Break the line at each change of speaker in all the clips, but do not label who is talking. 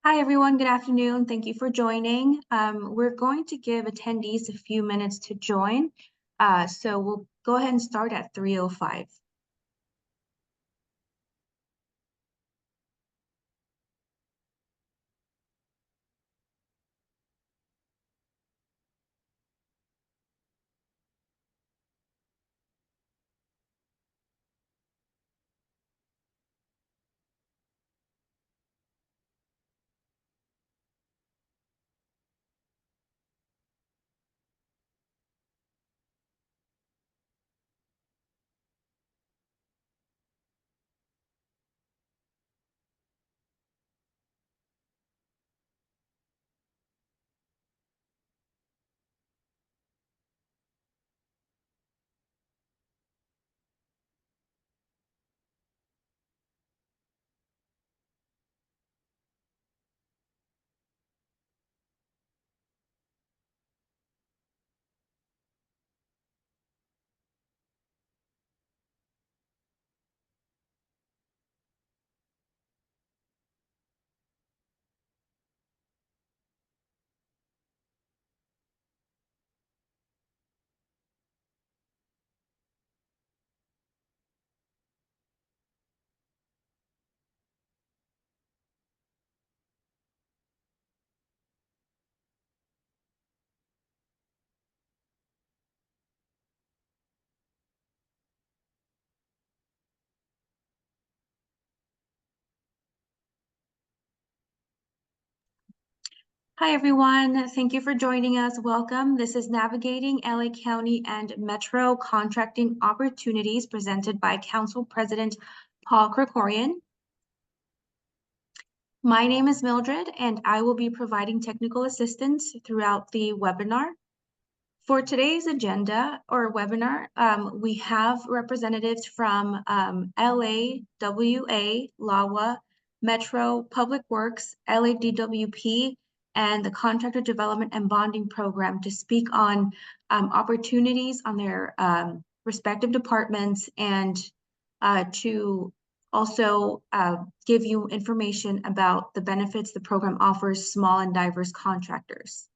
Hi, everyone. Good afternoon. Thank you for joining. We're going to give attendees a few minutes to join. So we'll go ahead and start at 3:05. Hi, everyone. Thank you for joining us. Welcome. This is Navigating LA County and Metro Contracting Opportunities presented by Council President Paul Krekorian. My name is Mildred, and I will be providing technical assistance throughout the webinar. For today's agenda or webinar, we have representatives from LA, WA, LAWA, Metro, Public Works, LADWP, and the Contractor Development and Bonding Program to speak on opportunities on their respective departments and to also give you information about the benefits the program offers small and diverse contractors.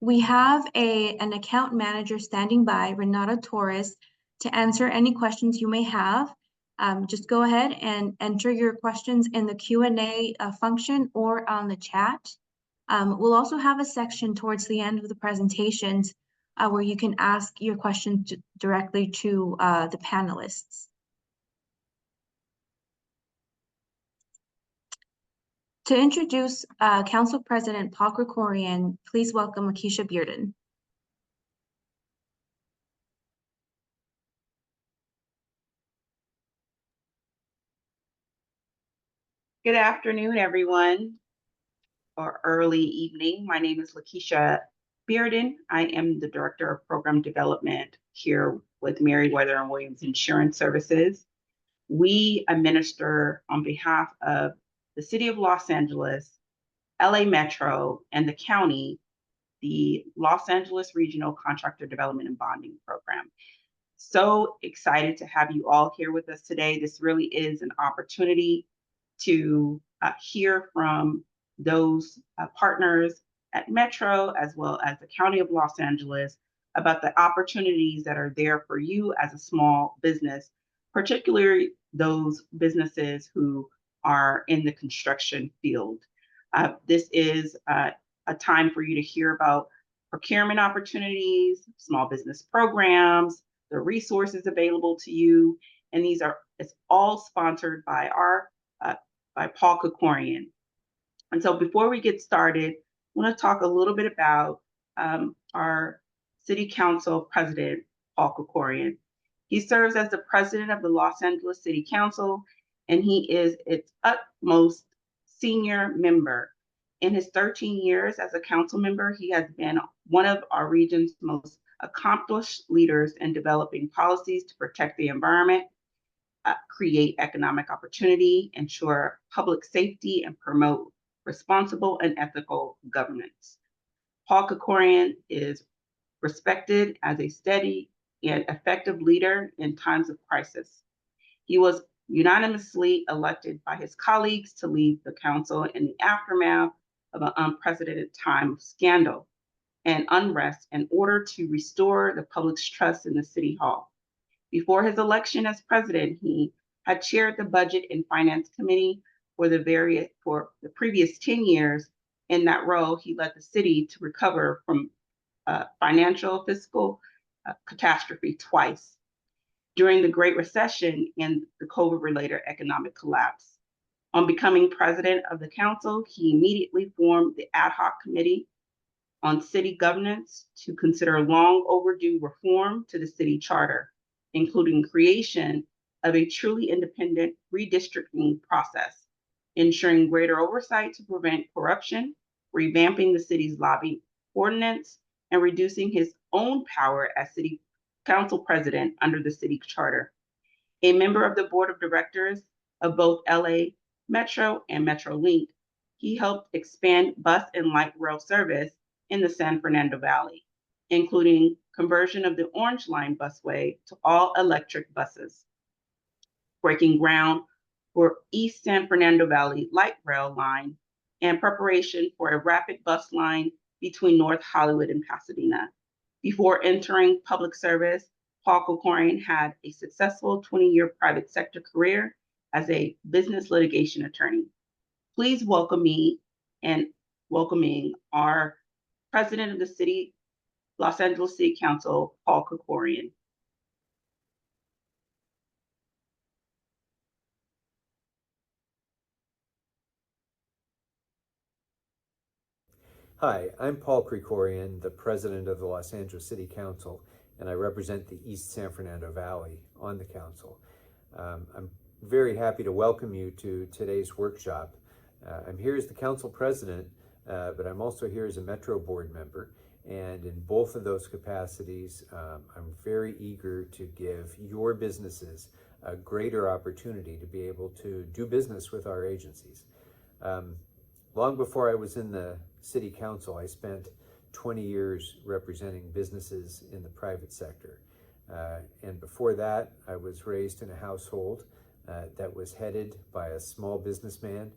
We have an account manager standing by, Renata Torres, to answer any questions you may have. Just go ahead and enter your questions in the Q&A function or on the chat. We'll also have a section towards the end of the presentations where you can ask your questions directly to the panelists. To introduce Council President Paul Krekorian, please welcome Lakeisha Bearden.
Good afternoon, everyone, or early evening. My name is Lakeisha Bearden. I am the Director of Program Development here with Merriweather & Williams Insurance Services. We administer on behalf of the City of Los Angeles, LA Metro, and the county, the Los Angeles Regional Contractor Development and Bonding Program. So excited to have you all here with us today. This really is an opportunity to hear from those partners at Metro as well as the County of Los Angeles about the opportunities that are there for you as a small business, particularly those businesses who are in the construction field. This is a time for you to hear about procurement opportunities, small business programs, the resources available to you, and it's all sponsored by by Paul Krekorian. And so before we get started, I want to talk a little bit about our City Council President, Paul Krekorian. He serves as the president of the Los Angeles City Council, and he is its utmost senior member. In his 13 years as a council member, he has been one of our region's most accomplished leaders in developing policies to protect the environment, create economic opportunity, ensure public safety, and promote responsible and ethical governance. Paul Krekorian is respected as a steady and effective leader in times of crisis. He was unanimously elected by his colleagues to lead the council in the aftermath of an unprecedented time of scandal and unrest in order to restore the public's trust in the City Hall. Before his election as president, he had chaired the Budget and Finance Committee for the previous 10 years. In that role, he led the city to recover from financial fiscal catastrophe twice during the Great Recession and the COVID-related economic collapse. On becoming president of the council, he immediately formed the ad hoc committee on city governance to consider long overdue reform to the city charter, including creation of a truly independent redistricting process, ensuring greater oversight to prevent corruption, revamping the city's lobby ordinance, and reducing his own power as city council president under the city charter. A member of the board of directors of both LA Metro and MetroLink, he helped expand bus and light rail service in the San Fernando Valley, including conversion of the Orange Line busway to all electric buses, breaking ground for East San Fernando Valley light rail line, and preparation for a rapid bus line between North Hollywood and Pasadena. Before entering public service, Paul Krekorian had a successful 20-year private sector career as a business litigation attorney. Please welcoming our President of the Los Angeles City Council, Paul Krekorian.
Hi, I'm Paul Krekorian, the President of the Los Angeles City Council, and I represent the East San Fernando Valley on the council. I'm very happy to welcome you to today's workshop. I'm here as the council president, but I'm also here as a Metro board member, and in both of those capacities, I'm very eager to give your businesses a greater opportunity to be able to do business with our agencies. Long before I was in the city council, I spent 20 years representing businesses in the private sector. And before that, I was raised in a household that was headed by a small businessman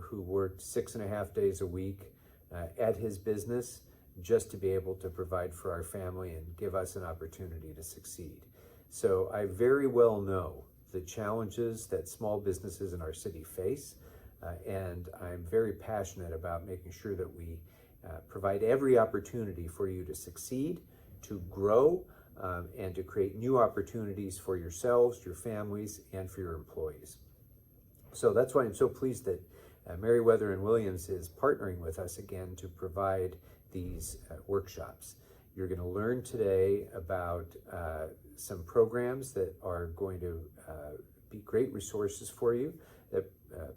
who worked 6.5 days a week at his business just to be able to provide for our family and give us an opportunity to succeed. So I very well know the challenges that small businesses in our city face. And I'm very passionate about making sure that we provide every opportunity for you to succeed, to grow, and to create new opportunities for yourselves, your families, and for your employees. So that's why I'm so pleased that Meriwether & Williams is partnering with us again to provide these workshops. You're going to learn today about some programs that are going to be great resources for you.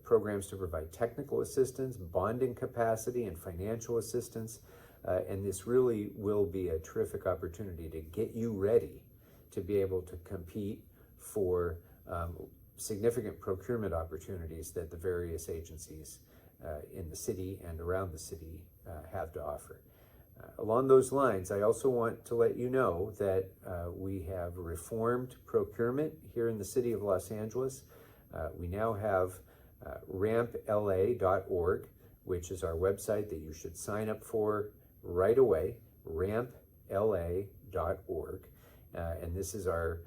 Programs to provide technical assistance, bonding capacity, and financial assistance. And this really will be a terrific opportunity to get you ready to be able to compete for significant procurement opportunities that the various agencies in the city and around the city have to offer. Along those lines, I also want to let you know that we have reformed procurement here in the city of Los Angeles. We now have rampla.org, which is our website that you should sign up for right away, rampla.org. And this is our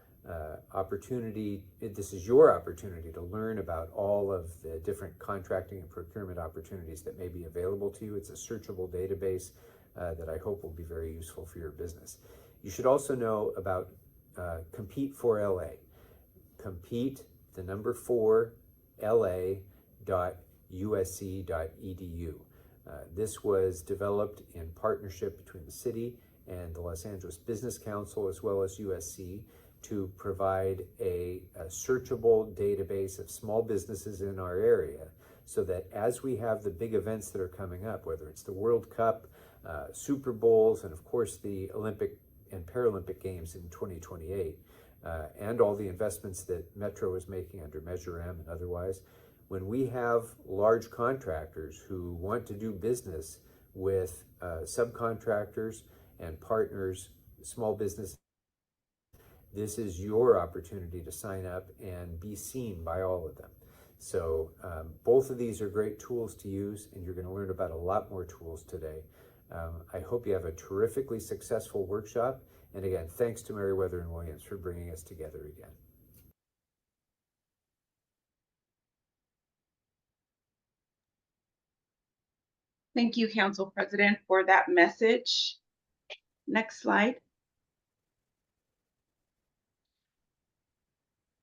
opportunity, this is your opportunity to learn about all of the different contracting and procurement opportunities that may be available to you. It's a searchable database that I hope will be very useful for your business. You should also know about Compete for LA. Compete, the number 4, la.usc.edu. This was developed in partnership between the city and the Los Angeles Business Council as well as USC to provide a searchable database of small businesses in our area so that as we have the big events that are coming up, whether it's the World Cup, Super Bowls, and of course the Olympic and Paralympic Games in 2028, and all the investments that Metro is making under Measure M and otherwise, when we have large contractors who want to do business with subcontractors and partners, small business, this is your opportunity to sign up and be seen by all of them. So both of these are great tools to use, and you're going to learn about a lot more tools today. I hope you have a terrifically successful workshop. And again, thanks to Meriwether and Williams for bringing us together again.
Thank you, Council President, for that message. Next slide.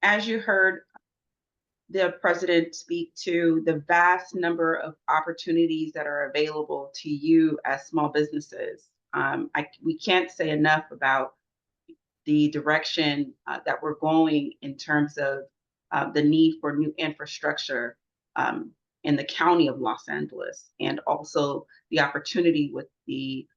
As you heard the President speak to the vast number of opportunities that are available to you as small businesses, we can't say enough about the direction that we're going in terms of the need for new infrastructure in the county of Los Angeles, and also the opportunity with the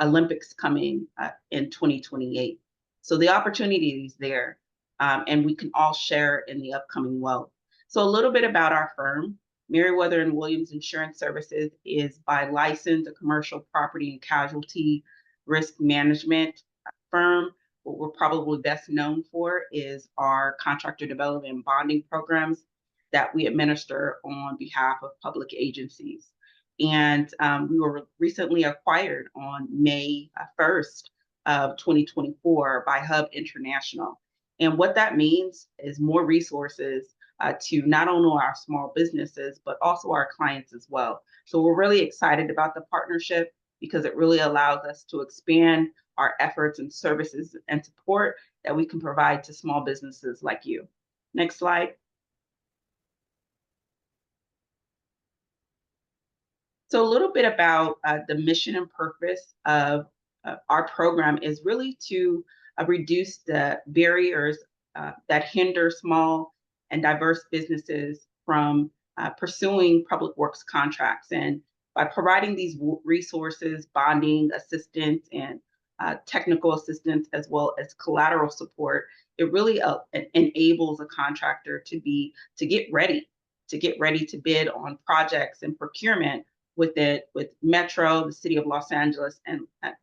Olympics coming in 2028. So the opportunity is there, and we can all share in the upcoming wealth. So a little bit about our firm. Meriwether and Williams Insurance Services is by license a commercial property and casualty risk management firm. What we're probably best known for is our contractor development and bonding programs that we administer on behalf of public agencies. And we were recently acquired on May 1st of 2024 by Hub International. And what that means is more resources to not only our small businesses, but also our clients as well. So we're really excited about the partnership because it really allows us to expand our efforts and services and support that we can provide to small businesses like you. Next slide. So a little bit about the mission and purpose of our program is really to reduce the barriers that hinder small and diverse businesses from pursuing public works contracts. And by providing these resources, bonding assistance, and technical assistance, as well as collateral support, it really enables a contractor to get ready to bid on projects and procurement with Metro, the City of Los Angeles, and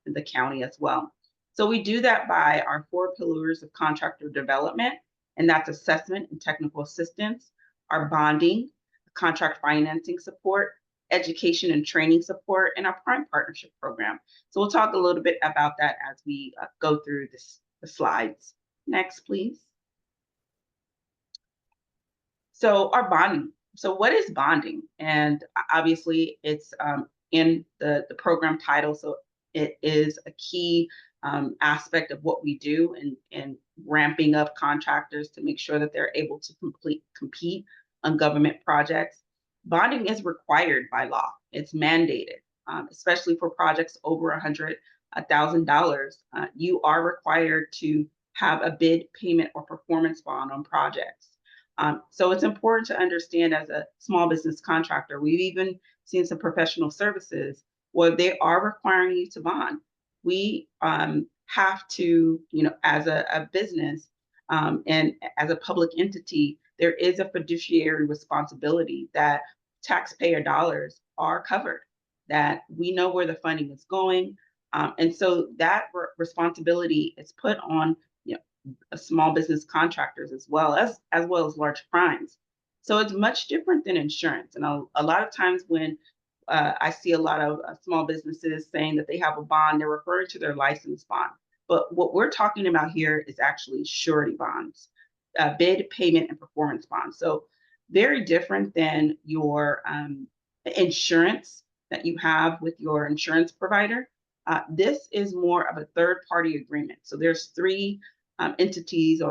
the county as well. So we do that by our 4 pillars of contractor development, and that's assessment and technical assistance, our bonding, contract financing support, education and training support, and our prime partnership program. So we'll talk a little bit about that as we go through the slides. Next, please. So our bonding. So what is bonding? And obviously it's in the program title. So it is a key aspect of what we do in ramping up contractors to make sure that they're able to compete on government projects. Bonding is required by law. It's mandated, especially for projects over $100,000. You are required to have a bid, payment, or performance bond on projects. So it's important to understand as a small business contractor. We've even seen some professional services where they are requiring you to bond. We have to, as a business and as a public entity, there is a fiduciary responsibility that taxpayer dollars are covered, that we know where the funding is going. And so that responsibility is put on small business contractors as well as large primes. So it's much different than insurance. And a lot of times when I see a lot of small businesses saying that they have a bond, they're referring to their license bond. But what we're talking about here is actually surety bonds, bid, payment, and performance bonds. So very different than your insurance that you have with your insurance provider. This is more of a third-party agreement. So there's 3 entities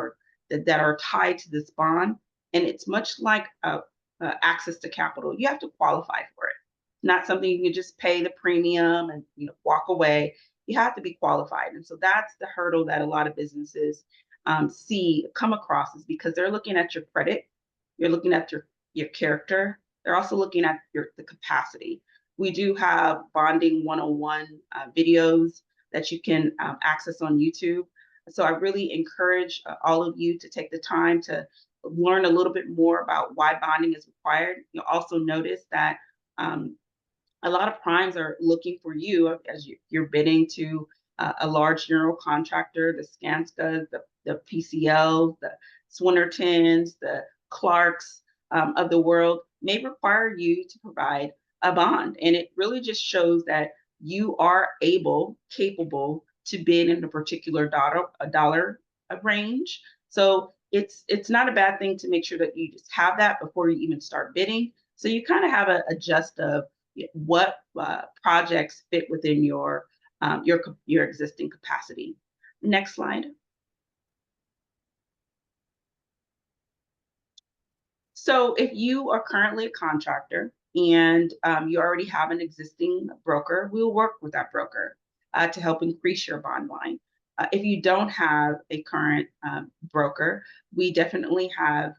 that are tied to this bond, and it's much like access to capital. You have to qualify for it. Not something you can just pay the premium and walk away. You have to be qualified, and so that's the hurdle that a lot of businesses come across, is because they're looking at your credit, you're looking at your character. They're also looking at the capacity. We do have bonding 101 videos that you can access on YouTube. So I really encourage all of you to take the time to learn a little bit more about why bonding is required. You'll also notice that a lot of primes are looking for you as you're bidding to a large general contractor, the Skanskas, the PCLs, the Swinnertons, the Clarks of the world may require you to provide a bond. And it really just shows that you are capable to bid in a particular dollar range. So it's not a bad thing to make sure that you just have that before you even start bidding. So you kind of have a gist of what projects fit within your existing capacity. Next slide. So if you are currently a contractor and you already have an existing broker, we'll work with that broker to help increase your bond line. If you don't have a current broker, we definitely have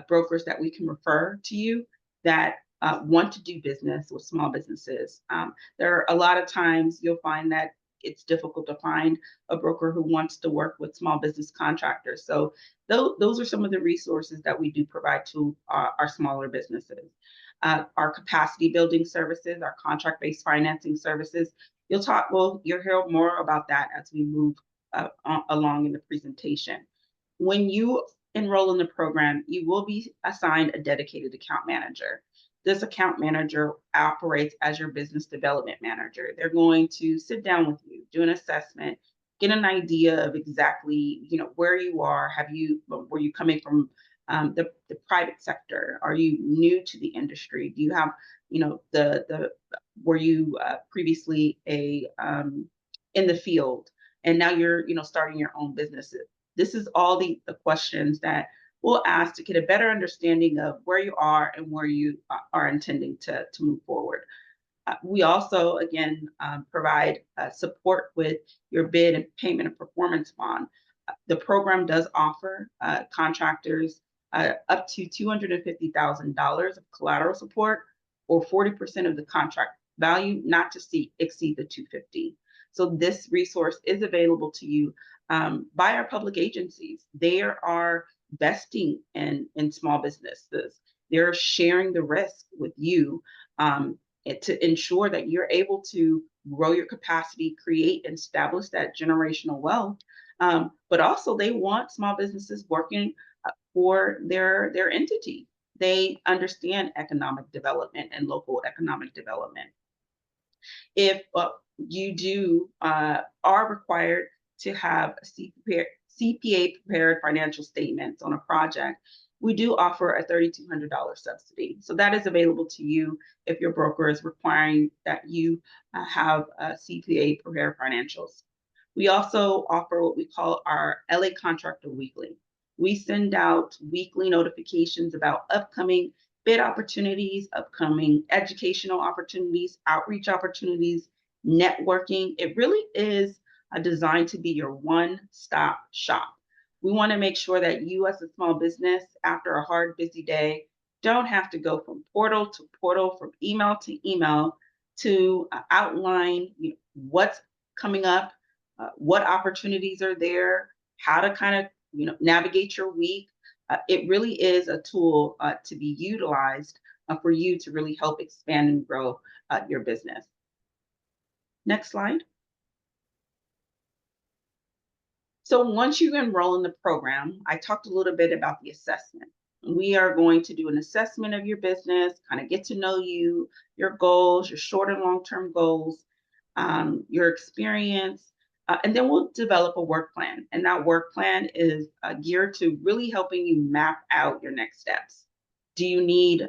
brokers that we can refer to you that want to do business with small businesses. There are a lot of times you'll find that it's difficult to find a broker who wants to work with small business contractors. So those are some of the resources that we do provide to our smaller businesses. Our capacity building services, our contract-based financing services. You'll hear more about that as we move along in the presentation. When you enroll in the program, you will be assigned a dedicated account manager. This account manager operates as your business development manager. They're going to sit down with you, do an assessment, get an idea of exactly where you are. Were you coming from the private sector? Are you new to the industry? Do you have were you previously in the field and now you're starting your own businesses? This is all the questions that we'll ask to get a better understanding of where you are and where you are intending to move forward. We also, again, provide support with your bid and payment and performance bond. The program does offer contractors up to $250,000 of collateral support, or 40% of the contract value, not to exceed the $250,000. So this resource is available to you by our public agencies. They are investing in small businesses. They're sharing the risk with you to ensure that you're able to grow your capacity, create and establish that generational wealth. But also they want small businesses working for their entity. They understand economic development and local economic development. If you are required to have a CPA prepared financial statements on a project, we do offer a $3,200 subsidy. So that is available to you if your broker is requiring that you have a CPA prepared financials. We also offer what we call our LA Contractor Weekly. We send out weekly notifications about upcoming bid opportunities, upcoming educational opportunities, outreach opportunities, networking. It really is designed to be your one-stop shop. We want to make sure that you as a small business, after a hard, busy day, don't have to go from portal to portal, from email to email to outline what's coming up, what opportunities are there, how to kind of navigate your week. It really is a tool to be utilized for you to really help expand and grow your business. Next slide. So once you enroll in the program, I talked a little bit about the assessment. We are going to do an assessment of your business, kind of get to know you, your goals, your short and long-term goals, your experience, and then we'll develop a work plan. And that work plan is geared to really helping you map out your next steps. Do you need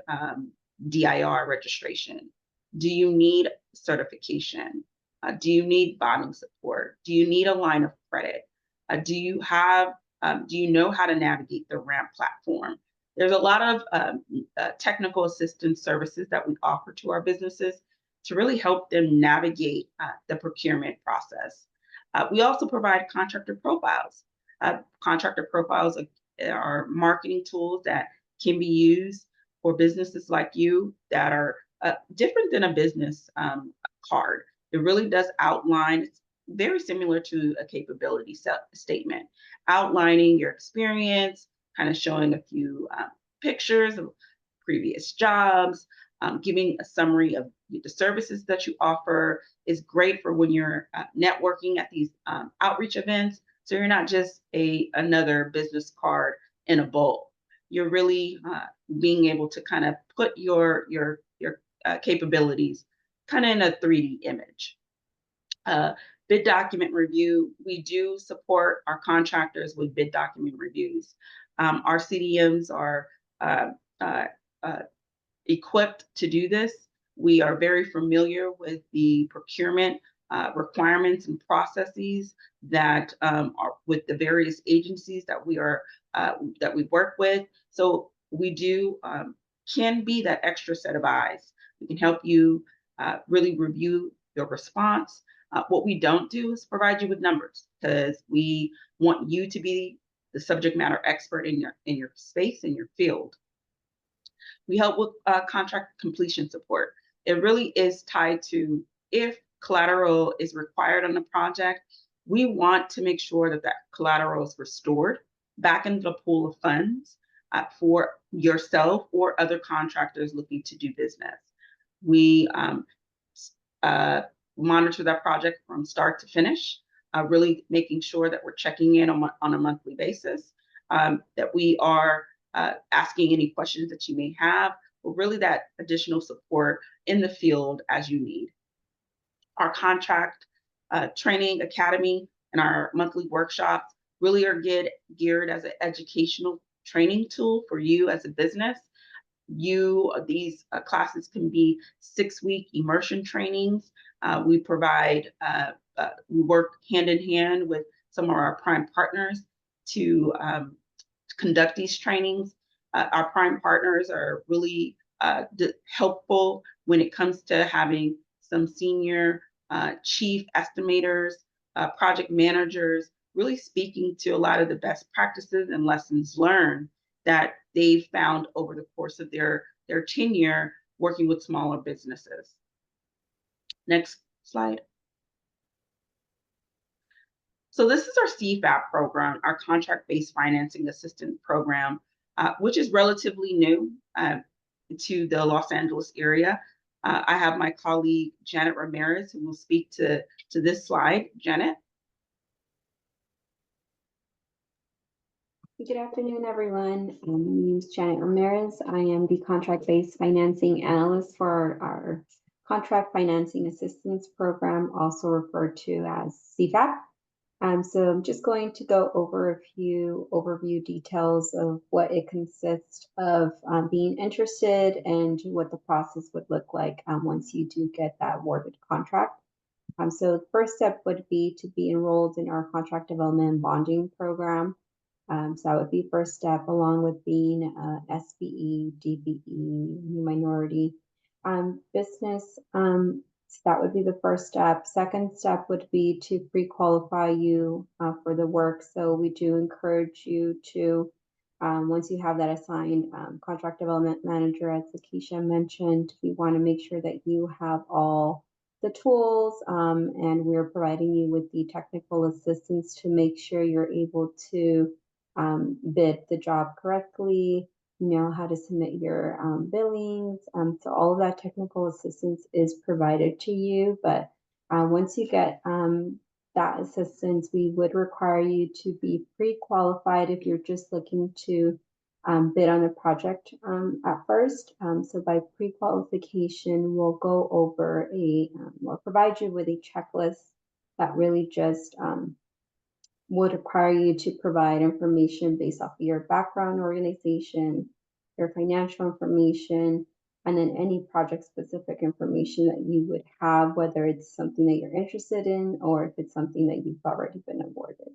DIR registration? Do you need certification? Do you need bonding support? Do you need a line of credit? Do you know how to navigate the RAMP platform? There's a lot of technical assistance services that we offer to our businesses to really help them navigate the procurement process. We also provide contractor profiles. Contractor profiles are marketing tools that can be used for businesses like you that are different than a business card. It really does outline, it's very similar to a capability statement, outlining your experience, kind of showing a few pictures of previous jobs, giving a summary of the services that you offer is great for when you're networking at these outreach events. So you're not just another business card in a bowl. You're really being able to kind of put your capabilities kind of in a 3D image. Bid document review, we do support our contractors with bid document reviews. Our CDMs are equipped to do this. We are very familiar with the procurement requirements and processes that are with the various agencies that we work with. So we do can be that extra set of eyes. We can help you really review your response. What we don't do is provide you with numbers, because we want you to be the subject matter expert in your space, in your field. We help with contract completion support. It really is tied to if collateral is required on the project, we want to make sure that that collateral is restored back into the pool of funds for yourself or other contractors looking to do business. We monitor that project from start to finish, really making sure that we're checking in on a monthly basis, that we are asking any questions that you may have, or really that additional support in the field as you need. Our contract training academy and our monthly workshops really are geared as an educational training tool for you as a business. These classes can be 6-week immersion trainings. We provide, we work hand in hand with some of our prime partners to conduct these trainings. Our prime partners are really helpful when it comes to having some senior chief estimators, project managers, really speaking to a lot of the best practices and lessons learned that they've found over the course of their tenure working with smaller businesses. Next slide. So this is our CFAP program, our contract-based financing assistance program, which is relatively new to the Los Angeles area. I have my colleague, Janet Ramirez, who will speak to this slide. Janet.
Good afternoon, everyone. My name is Janet Ramirez. I am the contract-based financing analyst for our contract financing assistance program, also referred to as CFAP. So I'm just going to go over a few overview details of what it consists of being interested and what the process would look like once you do get that awarded contract. So the first step would be to be enrolled in our contract development and bonding program. So that would be first step, along with being SBE, DBE, new minority business. So that would be the first step. Second step would be to pre-qualify you for the work. So we do encourage you to, once you have that assigned contract development manager, as Lakeisha mentioned, we want to make sure that you have all the tools, and we're providing you with the technical assistance to make sure you're able to bid the job correctly, you know how to submit your billings. So all of that technical assistance is provided to you. But once you get that assistance, we would require you to be pre-qualified if you're just looking to bid on a project at first. So by pre-qualification, we'll go over we'll provide you with a checklist that really just would require you to provide information based off of your background, organization, your financial information, and then any project specific information that you would have, whether it's something that you're interested in or if it's something that you've already been awarded.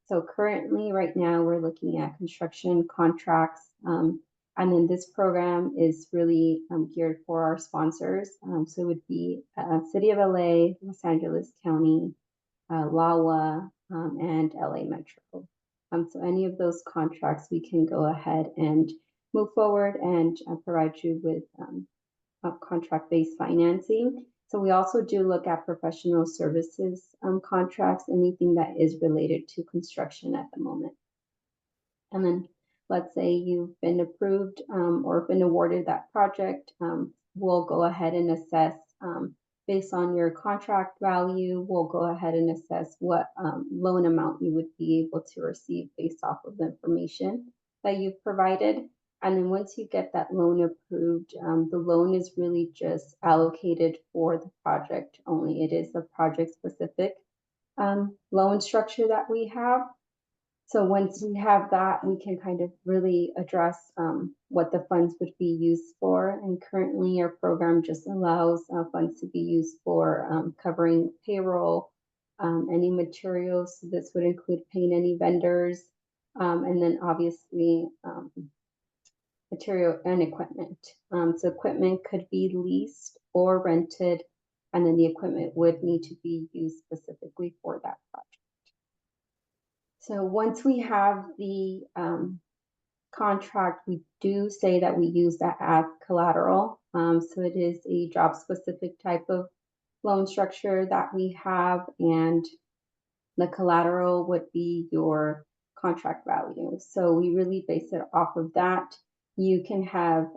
So currently, right now, we're looking at construction contracts. And then this program is really geared for our sponsors. So it would be City of LA, Los Angeles County, LAWA, and LA Metro. So any of those contracts, we can go ahead and move forward and provide you with contract-based financing. So we also do look at professional services contracts, anything that is related to construction at the moment. And then let's say you've been approved or been awarded that project. we'll go ahead and assess based on your contract value, we'll go ahead and assess what loan amount you would be able to receive based off of the information that you've provided. And then once you get that loan approved, the loan is really just allocated for the project only. It is a project specific loan structure that we have. So once we have that, we can kind of really address what the funds would be used for. And currently our program just allows funds to be used for covering payroll, any materials. So this would include paying any vendors, and then obviously material and equipment. So equipment could be leased or rented, and then the equipment would need to be used specifically for that project. So once we have the contract, we do say that we use that as collateral. So it is a job specific type of loan structure that we have, and the collateral would be your contract value. So we really base it off of that. You can have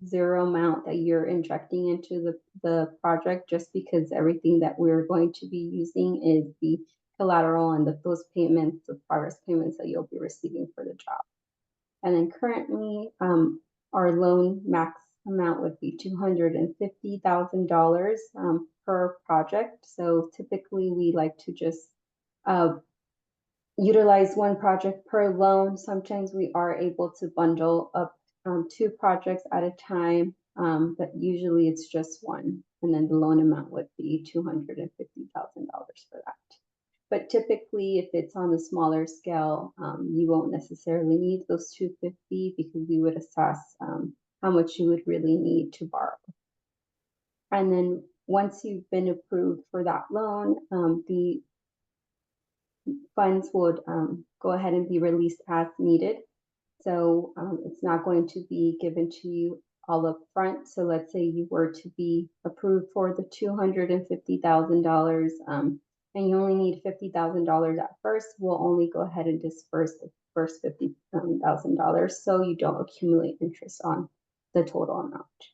zero amount that you're injecting into the project, just because everything that we're going to be using is the collateral and those payments, the progress payments that you'll be receiving for the job. And then currently, our loan max amount would be $250,000 per project. So typically we like to just utilize one project per loan. Sometimes we are able to bundle up 2 projects at a time, but usually it's just one. And then the loan amount would be $250,000 for that. But typically, if it's on the smaller scale, you won't necessarily need those 250, because we would assess how much you would really need to borrow. And then once you've been approved for that loan, the funds would go ahead and be released as needed. So it's not going to be given to you all up front. So let's say you were to be approved for the $250,000, and you only need $50,000 at first, we'll only go ahead and disperse the first $50,000 so you don't accumulate interest on the total amount.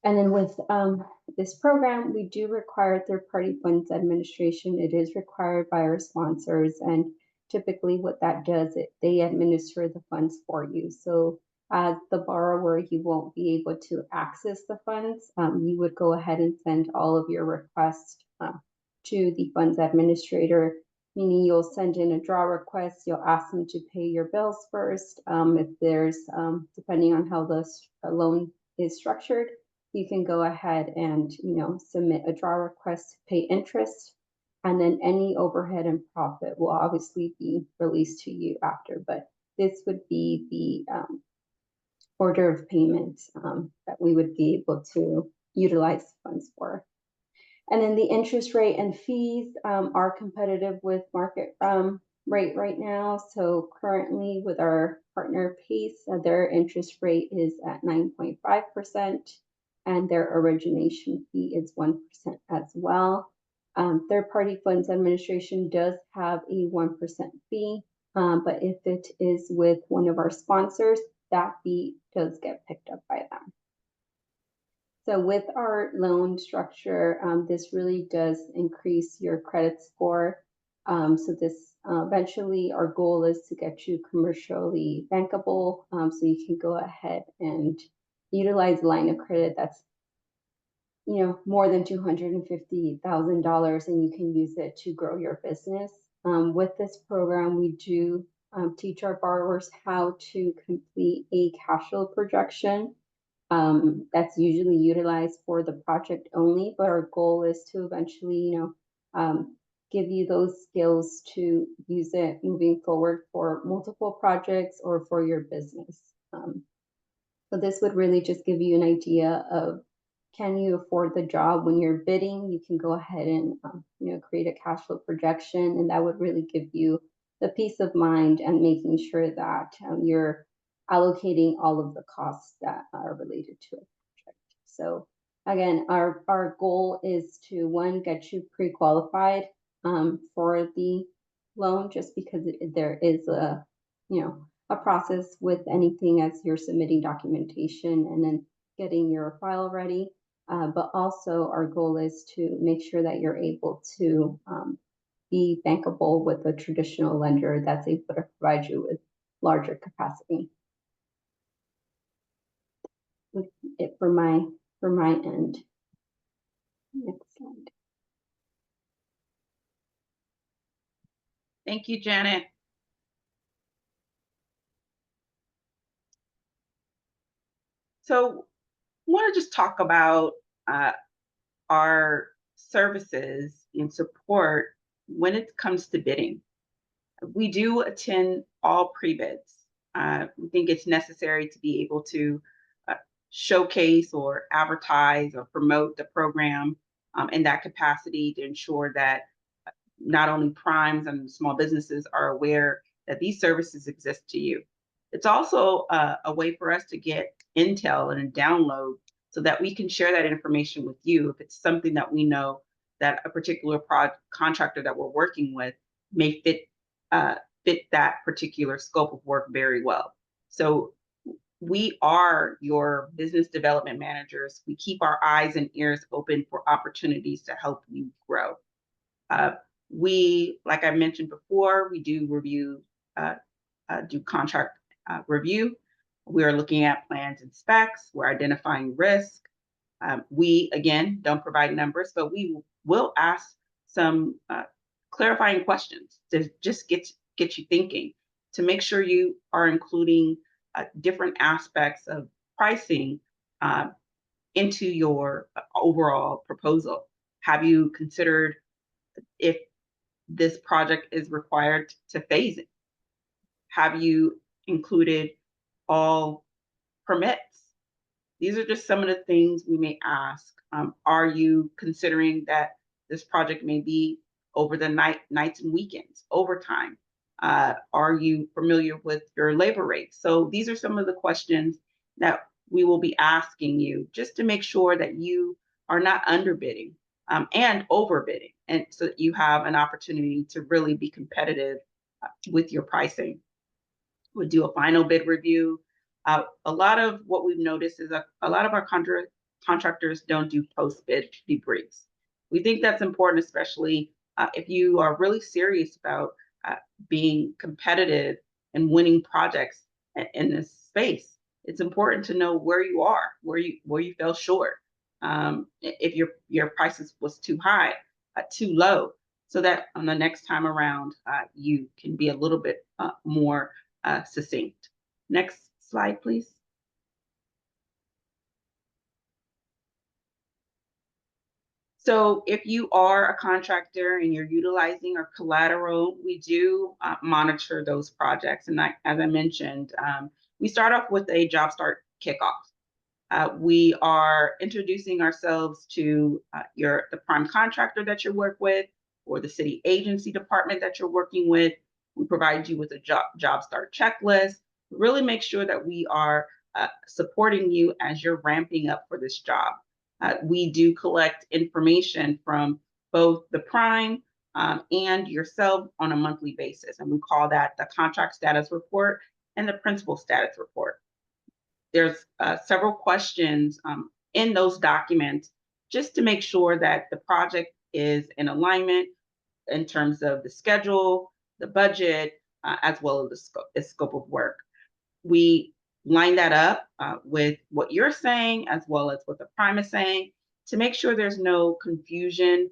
And then with this program, we do require third-party funds administration. It is required by our sponsors, and typically what that does, they administer the funds for you. So as the borrower, you won't be able to access the funds. You would go ahead and send all of your requests to the funds administrator, meaning you'll send in a draw request, you'll ask them to pay your bills first. If there's, depending on how the loan is structured, you can go ahead and, submit a draw request to pay interest, and then any overhead and profit will obviously be released to you after. But this would be the order of payment that we would be able to utilize funds for. And then the interest rate and fees are competitive with market rate right now. So currently with our partner PACE, their interest rate is at 9.5%, and their origination fee is 1% as well. Third-party funds administration does have a 1% fee, but if it is with one of our sponsors, that fee does get picked up by them. So with our loan structure, this really does increase your credit score. So this eventually our goal is to get you commercially bankable, so you can go ahead and utilize a line of credit that's more than $250,000, and you can use it to grow your business. With this program, we do teach our borrowers how to complete a cash flow projection. That's usually utilized for the project only, but our goal is to eventually, give you those skills to use it moving forward for multiple projects or for your business. So this would really just give you an idea of, can you afford the job? When you're bidding, you can go ahead and, create a cash flow projection, and that would really give you the peace of mind and making sure that you're allocating all of the costs that are related to a project. So again, our goal is to, one, get you pre-qualified for the loan, just because there is a process with anything as you're submitting documentation, and then getting your file ready. But also our goal is to make sure that you're able to be bankable with a traditional lender that's able to provide you with larger capacity. That's it for my end. Next slide.
Thank you, Janet. So I want to just talk about our services and support when it comes to bidding. We do attend all pre-bids. We think it's necessary to be able to showcase or advertise or promote the program in that capacity to ensure that not only primes and small businesses are aware that these services exist to you. It's also a way for us to get intel and a download so that we can share that information with you if it's something that we know that a particular contractor that we're working with may fit that particular scope of work very well. So we are your business development managers. We keep our eyes and ears open for opportunities to help you grow. We, like I mentioned before, we do review, do contract review. We are looking at plans and specs. We're identifying risk. We, again, don't provide numbers, but we will ask some clarifying questions to just get you thinking, to make sure you are including different aspects of pricing into your overall proposal. Have you considered if this project is required to phase it? Have you included all permits? These are just some of the things we may ask. Are you considering that this project may be over the nights and weekends, overtime? Are you familiar with your labor rates? So these are some of the questions that we will be asking you just to make sure that you are not underbidding and overbidding, and so that you have an opportunity to really be competitive with your pricing. We'll do a final bid review. A lot of what we've noticed is a lot of our contractors don't do post-bid debriefs. We think that's important, especially if you are really serious about being competitive and winning projects in this space. It's important to know where you are, where you fell short. If your prices was too high, too low, so that on the next time around you can be a little bit more succinct. Next slide, please. So if you are a contractor and you're utilizing our collateral, we do monitor those projects. And as I mentioned, we start off with a job start kickoff. We are introducing ourselves to the prime contractor that you work with, or the city agency department that you're working with. We provide you with a job start checklist. Really make sure that we are supporting you as you're ramping up for this job. We do collect information from both the prime and yourself on a monthly basis, and we call that the contract status report and the principal status report. There's several questions in those documents just to make sure that the project is in alignment in terms of the schedule, the budget, as well as the scope of work. We line that up with what you're saying as well as what the prime is saying to make sure there's no confusion,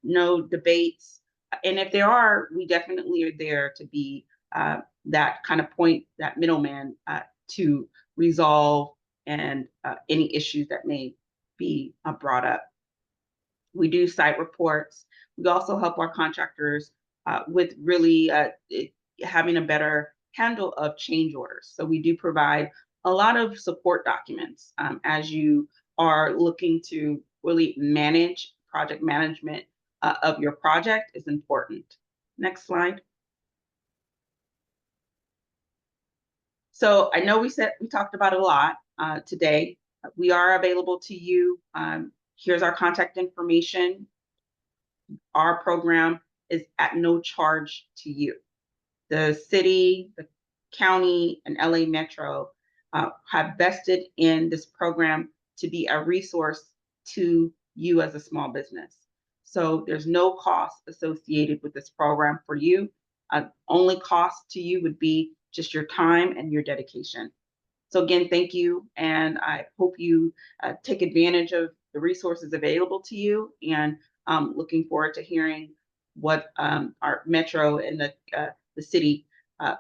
no debates. And if there are, we definitely are there to be that kind of point, that middleman to resolve and any issues that may be brought up. We do site reports. We also help our contractors with really having a better handle of change orders. So we do provide a lot of support documents as you are looking to really manage. Project management of your project is important. Next slide. So I know we talked about it a lot today. We are available to you. Here's our contact information. Our program is at no charge to you. The city, the county, and LA Metro have vested in this program to be a resource to you as a small business. So there's no cost associated with this program for you. Only cost to you would be just your time and your dedication. So again, thank you, and I hope you take advantage of the resources available to you, and looking forward to hearing what our Metro and the city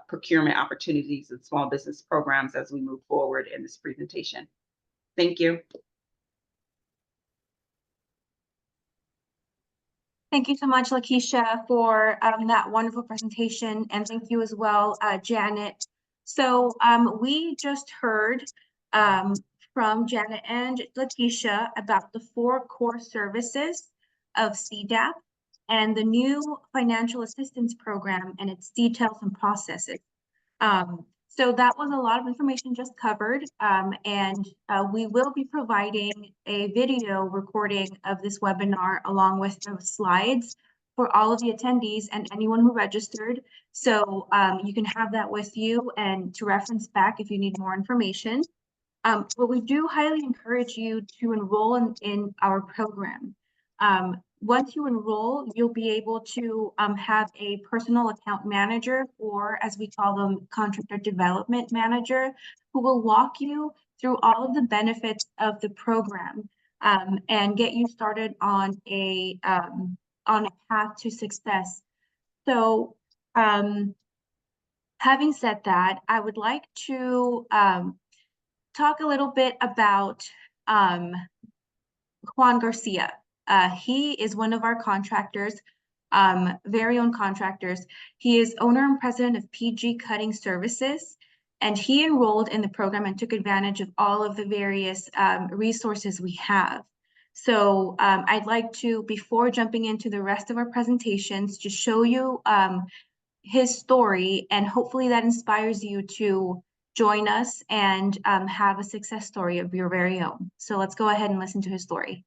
procurement opportunities and small business programs as we move forward in this presentation. Thank you.
Thank you so much, Lakeisha, for that wonderful presentation, and thank you as well, Janet. So we just heard from Janet and Lakeisha about the 4 core services of CDAP and the new financial assistance program and its details and processes. So that was a lot of information just covered, and we will be providing a video recording of this webinar along with the slides for all of the attendees and anyone who registered. So you can have that with you and to reference back if you need more information. But we do highly encourage you to enroll in our program. Once you enroll, you'll be able to have a personal account manager, or as we call them, contractor development manager, who will walk you through all of the benefits of the program and get you started on a path to success. So having said that, I would like to talk a little bit about Juan Garcia. He is one of our contractors, very own contractors. He is owner and president of PG Cutting Services, and he enrolled in the program and took advantage of all of the various resources we have. So I'd like to, before jumping into the rest of our presentations, just show you his story, and hopefully that inspires you to join us and have a success story of your very own. So let's go ahead and listen to his story.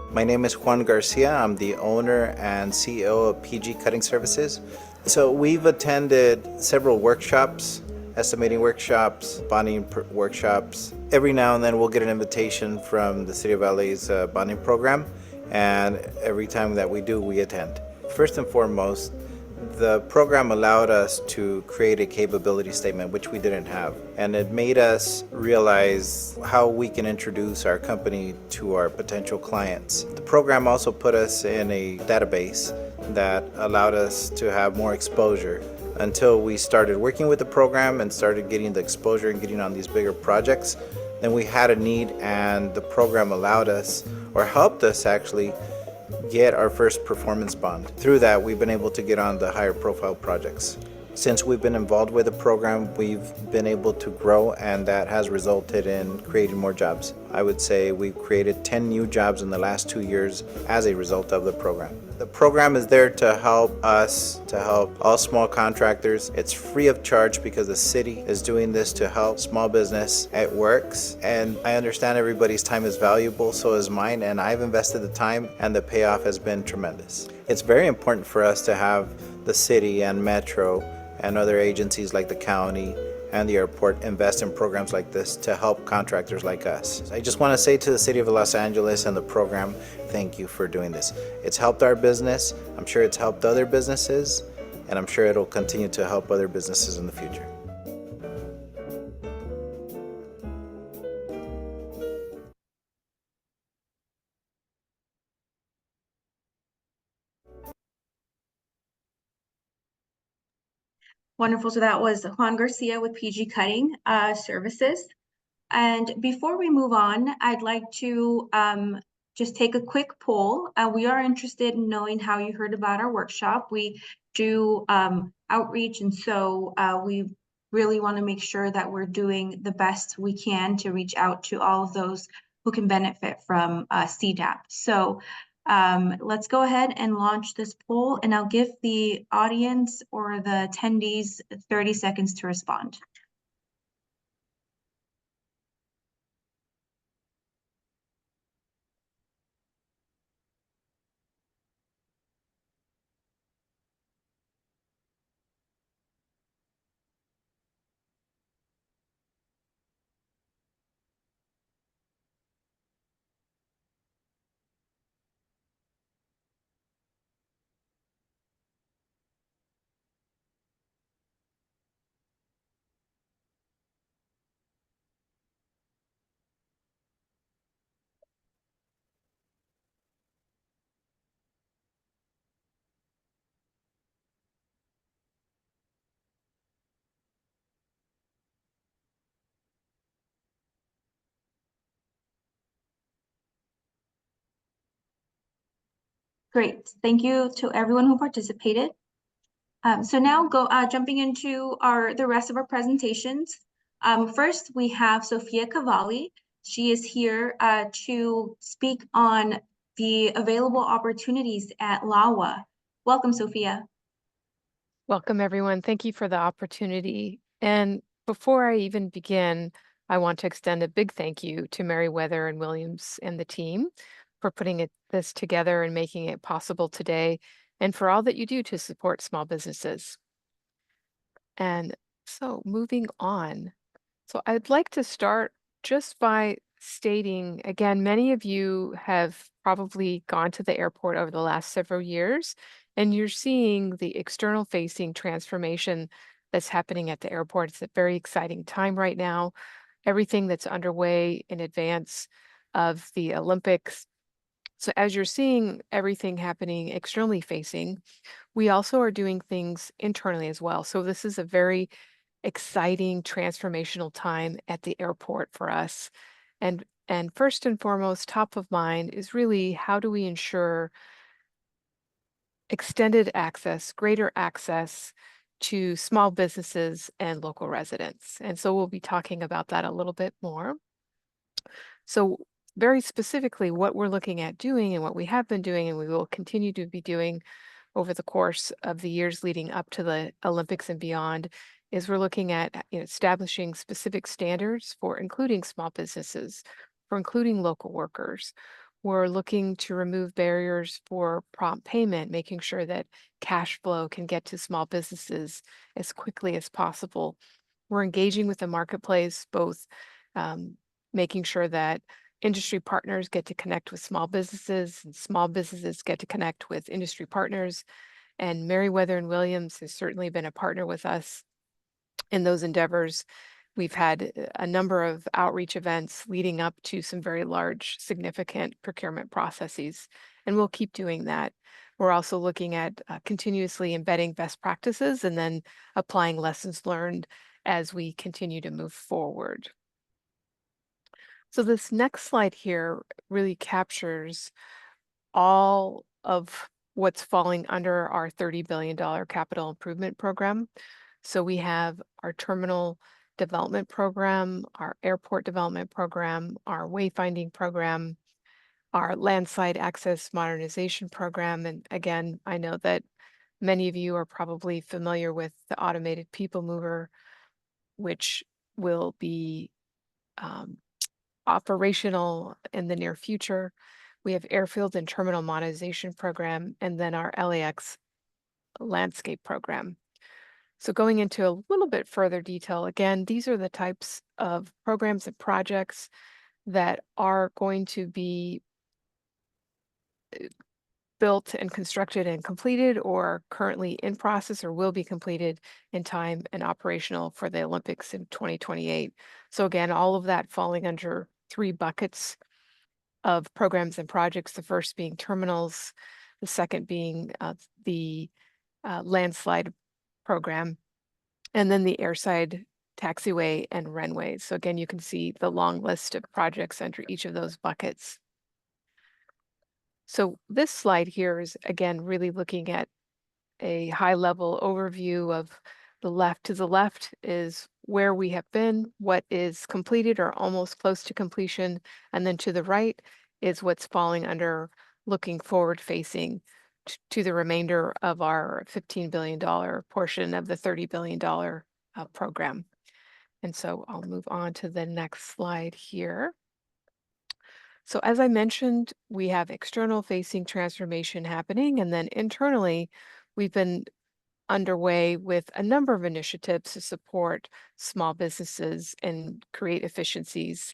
My name is Juan Garcia. I'm the owner and CEO of PG Cutting Services. So we've attended several workshops, estimating workshops, bonding workshops. Every now and then we'll get an invitation from the City of LA's bonding program, and every time that we do, we attend. First and foremost, the program allowed us to create a capability statement, which we didn't have. And it made us realize how we can introduce our company to our potential clients. The program also put us in a database that allowed us to have more exposure until we started working with the program and started getting the exposure and getting on these bigger projects. Then we had a need, and the program allowed us, or helped us actually, get our first performance bond. Through that, we've been able to get on the higher profile projects. Since we've been involved with the program, we've been able to grow, and that has resulted in creating more jobs. I would say we've created 10 new jobs in the last 2 years as a result of the program. The program is there to help us, to help all small contractors. It's free of charge because the city is doing this to help small business. It works, and I understand everybody's time is valuable, so is mine, and I've invested the time, and the payoff has been tremendous. It's very important for us to have the city and Metro and other agencies like the county and the airport invest in programs like this to help contractors like us. I just want to say to the City of Los Angeles and the program, thank you for doing this. It's helped our business. I'm sure it's helped other businesses, and I'm sure it'll continue to help other businesses in the future.
Wonderful. So that was Juan Garcia with PG Cutting Services. And before we move on, I'd like to just take a quick poll. We are interested in knowing how you heard about our workshop. We do outreach, and so we really want to make sure that we're doing the best we can to reach out to all of those who can benefit from CDAP. So let's go ahead and launch this poll, and I'll give the audience or the attendees 30 seconds to respond. Great. Thank you to everyone who participated. So now jumping into the rest of our presentations. First, we have Sophia Cavalli. She is here to speak on the available opportunities at LAWA. Welcome, Sophia.
Welcome, everyone. Thank you for the opportunity. And before I even begin, I want to extend a big thank you to Meriwether and Williams and the team for putting this together and making it possible today, and for all that you do to support small businesses. And so moving on. So I'd like to start just by stating, again, many of you have probably gone to the airport over the last several years, and you're seeing the external facing transformation that's happening at the airport. It's a very exciting time right now. Everything that's underway in advance of the Olympics. So as you're seeing everything happening externally facing, we also are doing things internally as well. So this is a very exciting transformational time at the airport for us. And first and foremost, top of mind is really how do we ensure extended access, greater access to small businesses and local residents. And so we'll be talking about that a little bit more. So very specifically, what we're looking at doing and what we have been doing and we will continue to be doing over the course of the years leading up to the Olympics and beyond is we're looking at establishing specific standards for including small businesses, for including local workers. We're looking to remove barriers for prompt payment, making sure that cash flow can get to small businesses as quickly as possible. We're engaging with the marketplace, both making sure that industry partners get to connect with small businesses and small businesses get to connect with industry partners. And Meriwether and Williams has certainly been a partner with us in those endeavors. We've had a number of outreach events leading up to some very large, significant procurement processes, and we'll keep doing that. We're also looking at continuously embedding best practices and then applying lessons learned as we continue to move forward. So this next slide here really captures all of what's falling under our $30 billion capital improvement program. So we have our terminal development program, our airport development program, our wayfinding program, our landside access modernization program. And again, I know that many of you are probably familiar with the automated people mover, which will be operational in the near future. We have airfield and terminal modernization program, and then our LAX landscape program. So going into a little bit further detail, again, these are the types of programs and projects that are going to be built and constructed and completed or currently in process or will be completed in time and operational for the Olympics in 2028. So again, all of that falling under 3 buckets of programs and projects, the first being terminals, the second being the landslide program, and then the airside taxiway and runways. So again, you can see the long list of projects under each of those buckets. So this slide here is, again, really looking at a high-level overview of the left. To the left is where we have been, what is completed or almost close to completion, and then to the right is what's falling under looking forward facing to the remainder of our $15 billion portion of the $30 billion program. And so I'll move on to the next slide here. So as I mentioned, we have external facing transformation happening, and then internally, we've been underway with a number of initiatives to support small businesses and create efficiencies.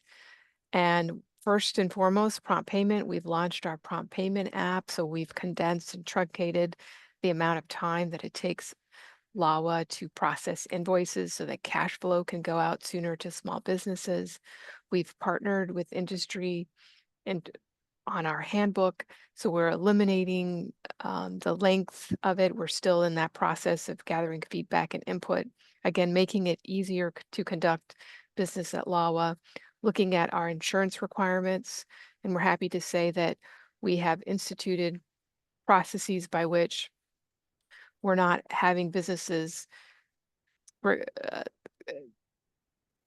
And first and foremost, prompt payment. We've launched our prompt payment app, so we've condensed and truncated the amount of time that it takes LAWA to process invoices so that cash flow can go out sooner to small businesses. We've partnered with industry and on our handbook, so we're eliminating the length of it. We're still in that process of gathering feedback and input. Again, making it easier to conduct business at LAWA, looking at our insurance requirements, and we're happy to say that we have instituted processes by which we're not having businesses, we're,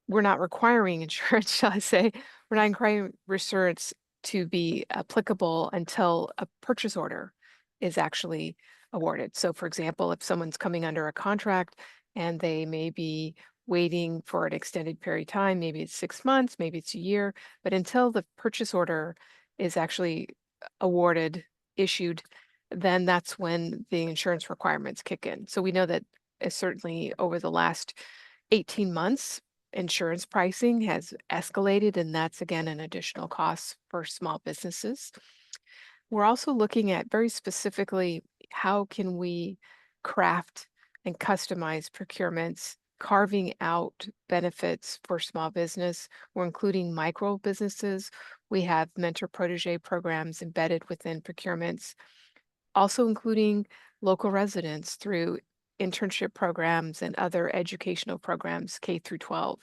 we're not requiring insurance, shall I say, we're not requiring insurance to be applicable until a purchase order is actually awarded. So for example, if someone's coming under a contract and they may be waiting for an extended period of time, maybe it's 6 months, maybe it's a year, but until the purchase order is actually awarded, issued, then that's when the insurance requirements kick in. So we know that certainly over the last 18 months, insurance pricing has escalated, and that's again an additional cost for small businesses. We're also looking at very specifically how can we craft and customize procurements, carving out benefits for small business. We're including micro businesses. We have mentor protege programs embedded within procurements, also including local residents through internship programs and other educational programs, K through 12.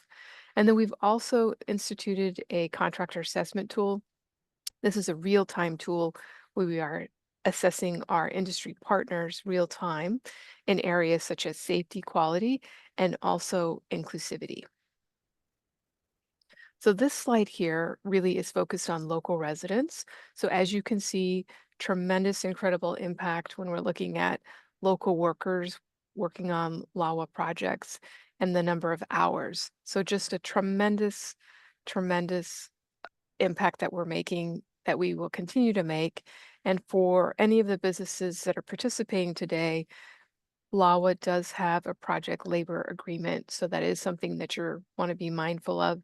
And then we've also instituted a contractor assessment tool. This is a real-time tool where we are assessing our industry partners real time in areas such as safety, quality, and also inclusivity. So this slide here really is focused on local residents. So as you can see, tremendous, incredible impact when we're looking at local workers working on LAWA projects and the number of hours. So just a tremendous, tremendous impact that we're making, that we will continue to make. And for any of the businesses that are participating today, LAWA does have a project labor agreement. So that is something that you want to be mindful of.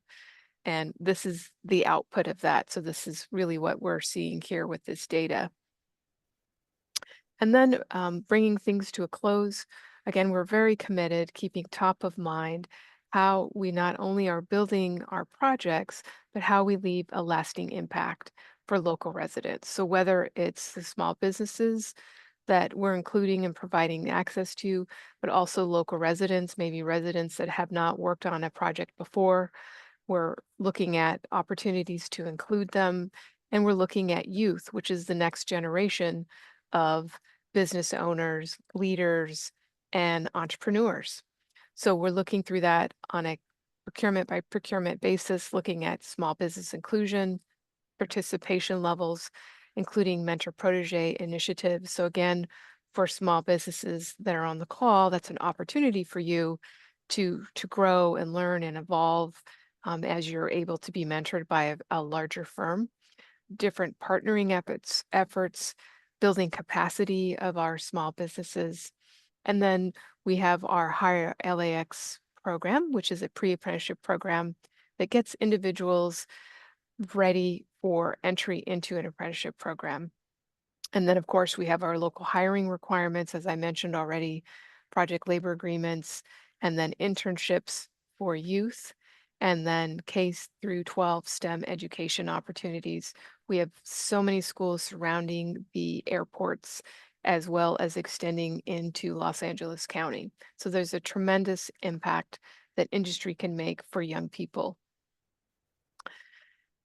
And this is the output of that. So this is really what we're seeing here with this data. And then bringing things to a close, again, we're very committed, keeping top of mind how we not only are building our projects, but how we leave a lasting impact for local residents. So whether it's the small businesses that we're including and providing access to, but also local residents, maybe residents that have not worked on a project before, we're looking at opportunities to include them, and we're looking at youth, which is the next generation of business owners, leaders, and entrepreneurs. So we're looking through that on a procurement by procurement basis, looking at small business inclusion, participation levels, including mentor protege initiatives. So again, for small businesses that are on the call, that's an opportunity for you to grow and learn and evolve as you're able to be mentored by a larger firm. Different partnering efforts, building capacity of our small businesses. And then we have our Hire LAX program, which is a pre-apprenticeship program that gets individuals ready for entry into an apprenticeship program. And then, of course, we have our local hiring requirements, as I mentioned already, project labor agreements, and then internships for youth, and then K through 12 STEM education opportunities. We have so many schools surrounding the airports, as well as extending into Los Angeles County. So there's a tremendous impact that industry can make for young people.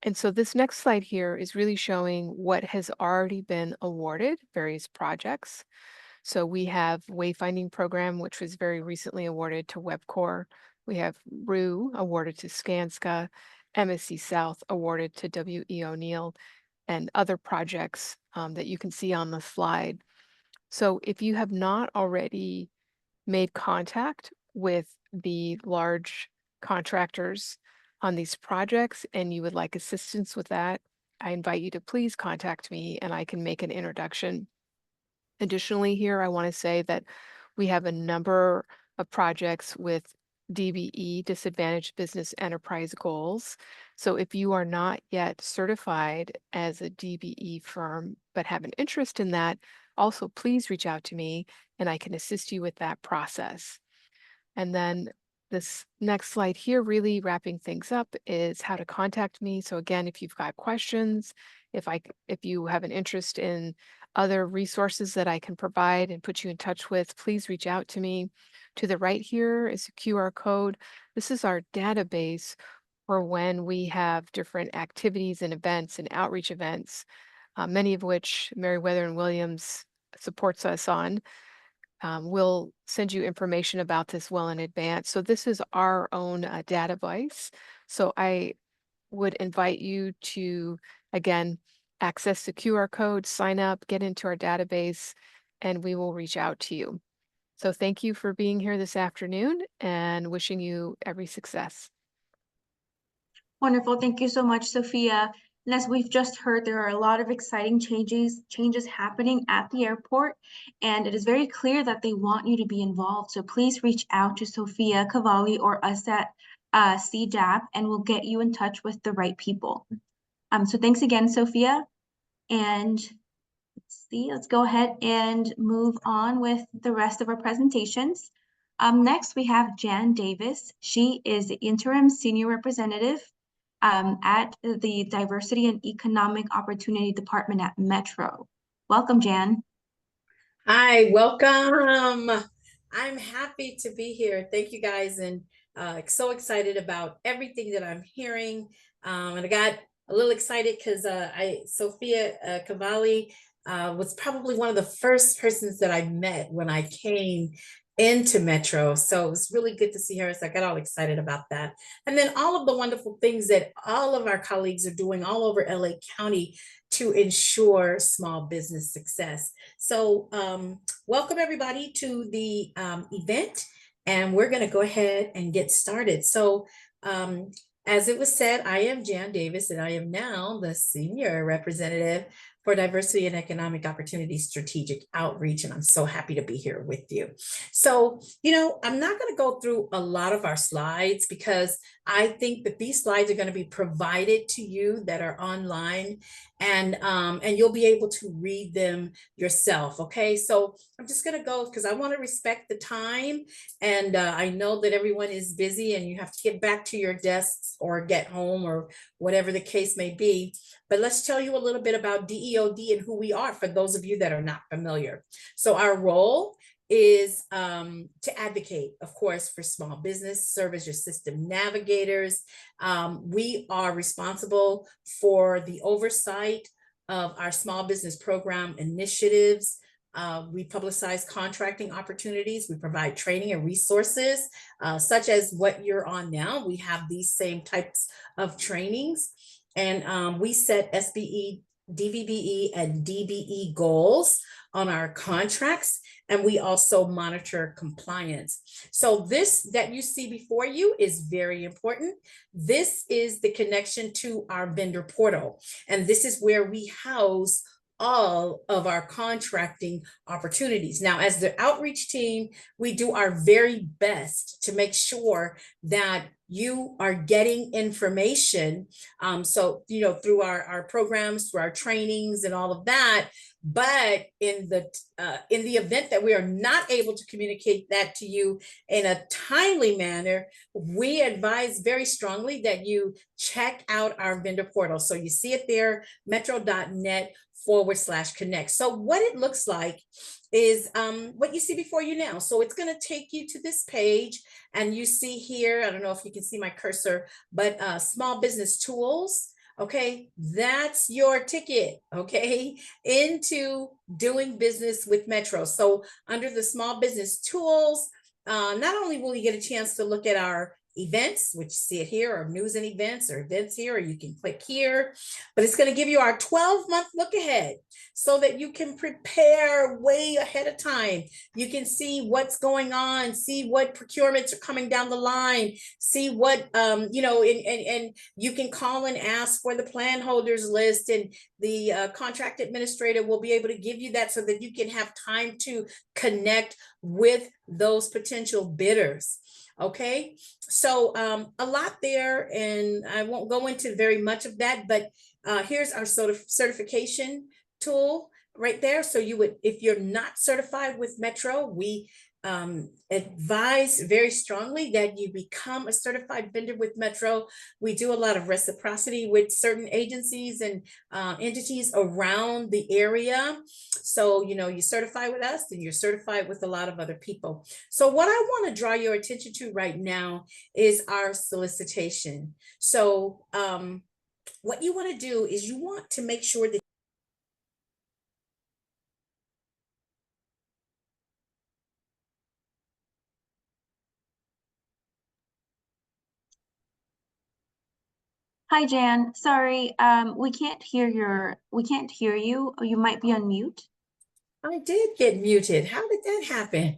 And so this next slide here is really showing what has already been awarded, various projects. So we have Wayfinding Program, which was very recently awarded to Webcor. We have RU awarded to Skanska, MSC South awarded to W.E. O'Neill, and other projects that you can see on the slide. So if you have not already made contact with the large contractors on these projects and you would like assistance with that, I invite you to please contact me and I can make an introduction. Additionally, here I want to say that we have a number of projects with DBE, Disadvantaged Business Enterprise Goals. So if you are not yet certified as a DBE firm, but have an interest in that, also please reach out to me and I can assist you with that process. And then this next slide here, really wrapping things up, is how to contact me. So again, if you've got questions, if you have an interest in other resources that I can provide and put you in touch with, please reach out to me. To the right here is a QR code. This is our database for when we have different activities and events and outreach events, many of which Meriwether and Williams supports us on. We'll send you information about this well in advance. So this is our own database. So I would invite you to, again, access the QR code, sign up, get into our database, and we will reach out to you. So thank you for being here this afternoon and wishing you every success.
Wonderful. Thank you so much, Sophia. And as we've just heard, there are a lot of exciting changes happening at the airport, and it is very clear that they want you to be involved. So please reach out to Sophia Cavalli or us at CDAP, and we'll get you in touch with the right people. So thanks again, Sophia. And let's go ahead and move on with the rest of our presentations. Next, we have Jan Davis. She is the interim senior representative at the Diversity and Economic Opportunity Department at Metro. Welcome, Jan.
Hi, welcome. I'm happy to be here. Thank you guys, and so excited about everything that I'm hearing. And I got a little excited because Sophia Cavalli was probably one of the first persons that I met when I came into Metro. So it was really good to see her. So I got all excited about that. And then all of the wonderful things that all of our colleagues are doing all over LA County to ensure small business success. So welcome everybody to the event, and we're going to go ahead and get started. So as it was said, I am Jan Davis, and I am now the Senior Representative for Diversity and Economic Opportunity Strategic Outreach, and I'm so happy to be here with you. So, I'm not going to go through a lot of our slides because I think that these slides are going to be provided to you that are online, and you'll be able to read them yourself. Okay, so I'm just going to go because I want to respect the time, and I know that everyone is busy and you have to get back to your desks or get home or whatever the case may be. But let's tell you a little bit about DEOD and who we are for those of you that are not familiar. So our role is to advocate, of course, for small business, serve as your system navigators. We are responsible for the oversight of our small business program initiatives. We publicize contracting opportunities. We provide training and resources, such as what you're on now. We have these same types of trainings. And we set SBE, DVBE, and DBE goals on our contracts, and we also monitor compliance. So this that you see before you is very important. This is the connection to our vendor portal, and this is where we house all of our contracting opportunities. Now, as the outreach team, we do our very best to make sure that you are getting information. So, through our programs, through our trainings and all of that. But in the event that we are not able to communicate that to you in a timely manner, we advise very strongly that you check out our vendor portal. So you see it there, metro.net/connect. So what it looks like is what you see before you now. So it's going to take you to this page, and you see here, I don't know if you can see my cursor, but small business tools. Okay, that's your ticket, okay, into doing business with Metro. So under the small business tools, not only will you get a chance to look at our events, which you see it here, or news and events, or events here, or you can click here, but it's going to give you our 12-month look ahead so that you can prepare way ahead of time. You can see what's going on, see what procurements are coming down the line, see what, and you can call and ask for the plan holders list, and the contract administrator will be able to give you that so that you can have time to connect with those potential bidders. Okay, so a lot there, and I won't go into very much of that, but here's our sort of certification tool right there. So you would, if you're not certified with Metro, we advise very strongly that you become a certified vendor with Metro. We do a lot of reciprocity with certain agencies and entities around the area. So, you certify with us, and you're certified with a lot of other people. So what I want to draw your attention to right now is our solicitation. So what you want to do is you want to make sure that
Hi, Jan. Sorry, we can't hear you. Or you might be on mute.
I did get muted. How did that happen?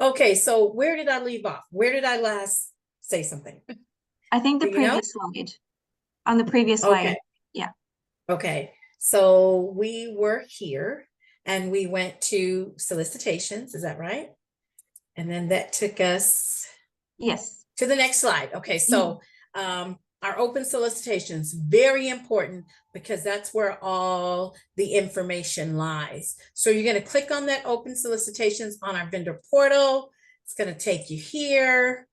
Okay, so where did I leave off? Where did I last say something?
I think the
Do you know?
previous slide. On the previous
Okay.
slide. Yeah.
Okay, so we were here and we went to solicitations, is that right? And then that took us
Yes.
to the next slide. Okay, so our open solicitations, very important because that's where all the information lies. So you're going to click on that open solicitations on our vendor portal. It's going to take you here.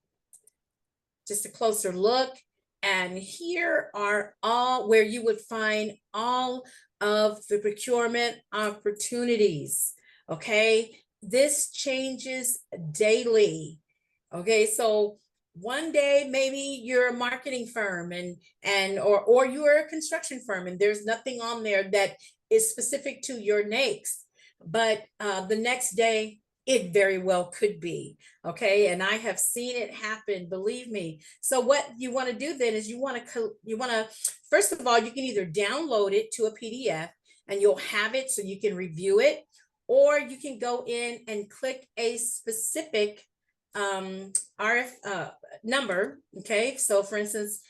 Just a closer look. And here are all where you would find all of the procurement opportunities. Okay, this changes daily. Okay, so one day maybe you're a marketing firm or you're a construction firm and there's nothing on there that is specific to your NAICS, but the next day it very well could be. Okay, and I have seen it happen, believe me. So what you want to do then is you want to first of all, you can either download it to a PDF and you'll have it so you can review it, or you can go in and click a specific RF number. Okay, so for instance,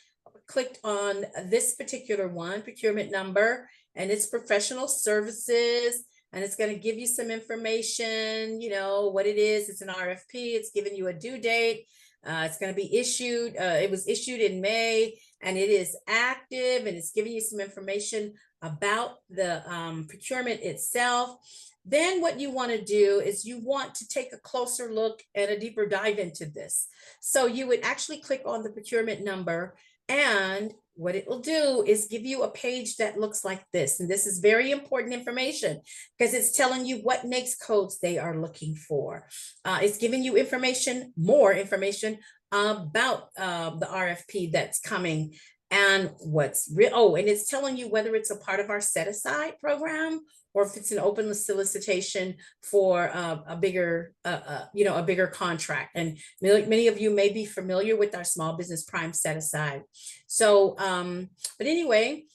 clicked on this particular one, procurement number, and it's professional services, and it's going to give you some information, you know, what it is. It's an RFP. It's giving you a due date. It's going to be issued. It was issued in May, and it is active, and it's giving you some information about the procurement itself. Then what you want to do is you want to take a closer look and a deeper dive into this. So you would actually click on the procurement number, and what it will do is give you a page that looks like this. And this is very important information because it's telling you what NAICS codes they are looking for. It's giving you information, more information about the RFP that's coming and what's real. And it's telling you whether it's a part of our set aside program or if it's an open solicitation for a bigger, a bigger contract. And many of you may be familiar with our small business prime set aside. So, but anyway,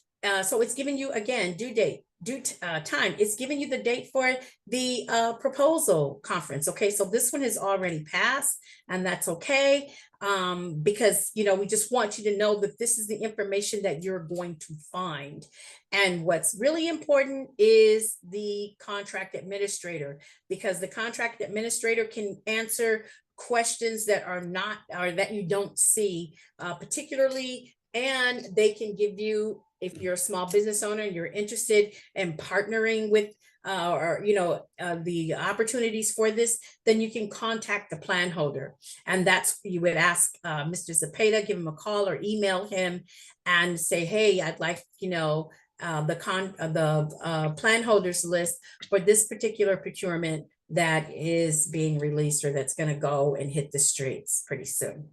so it's giving you, again, due date, time. It's giving you the date for the proposal conference. Okay, so this one has already passed, and that's okay, because we just want you to know that this is the information that you're going to find. And what's really important is the contract administrator, because the contract administrator can answer questions that are not, or that you don't see particularly, and they can give you, if you're a small business owner and you're interested in partnering with the opportunities for this, then you can contact the plan holder. And that's, you would ask Mr. Zepeda, give him a call or email him and say, hey, I'd like, the plan holders list for this particular procurement that is being released or that's going to go and hit the streets pretty soon.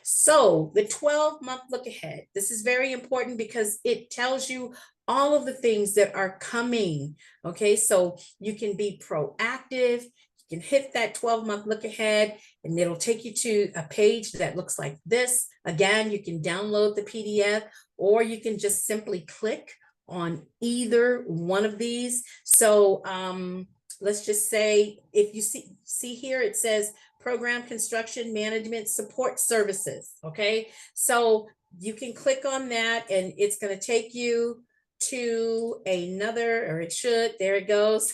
So the 12-month look ahead, this is very important because it tells you all of the things that are coming. Okay, so you can be proactive. You can hit that 12-month look ahead and it'll take you to a page that looks like this. Again, you can download the PDF or you can just simply click on either one of these. So let's just say, if you see here, it says program construction management support services. Okay, so you can click on that and it's going to take you to another, or it should, there it goes.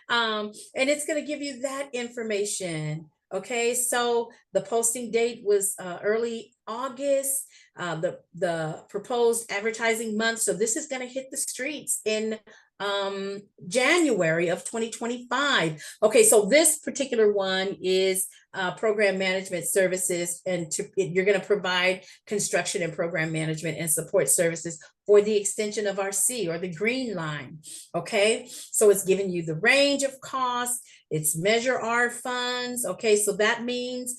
And it's going to give you that information. Okay, so the posting date was early August, the proposed advertising month. So this is going to hit the streets in January of 2025. Okay, so this particular one is program management services, and you're going to provide construction and program management and support services for the extension of our C, or the green line. Okay, so it's giving you the range of costs. It's Measure R funds. Okay, so that means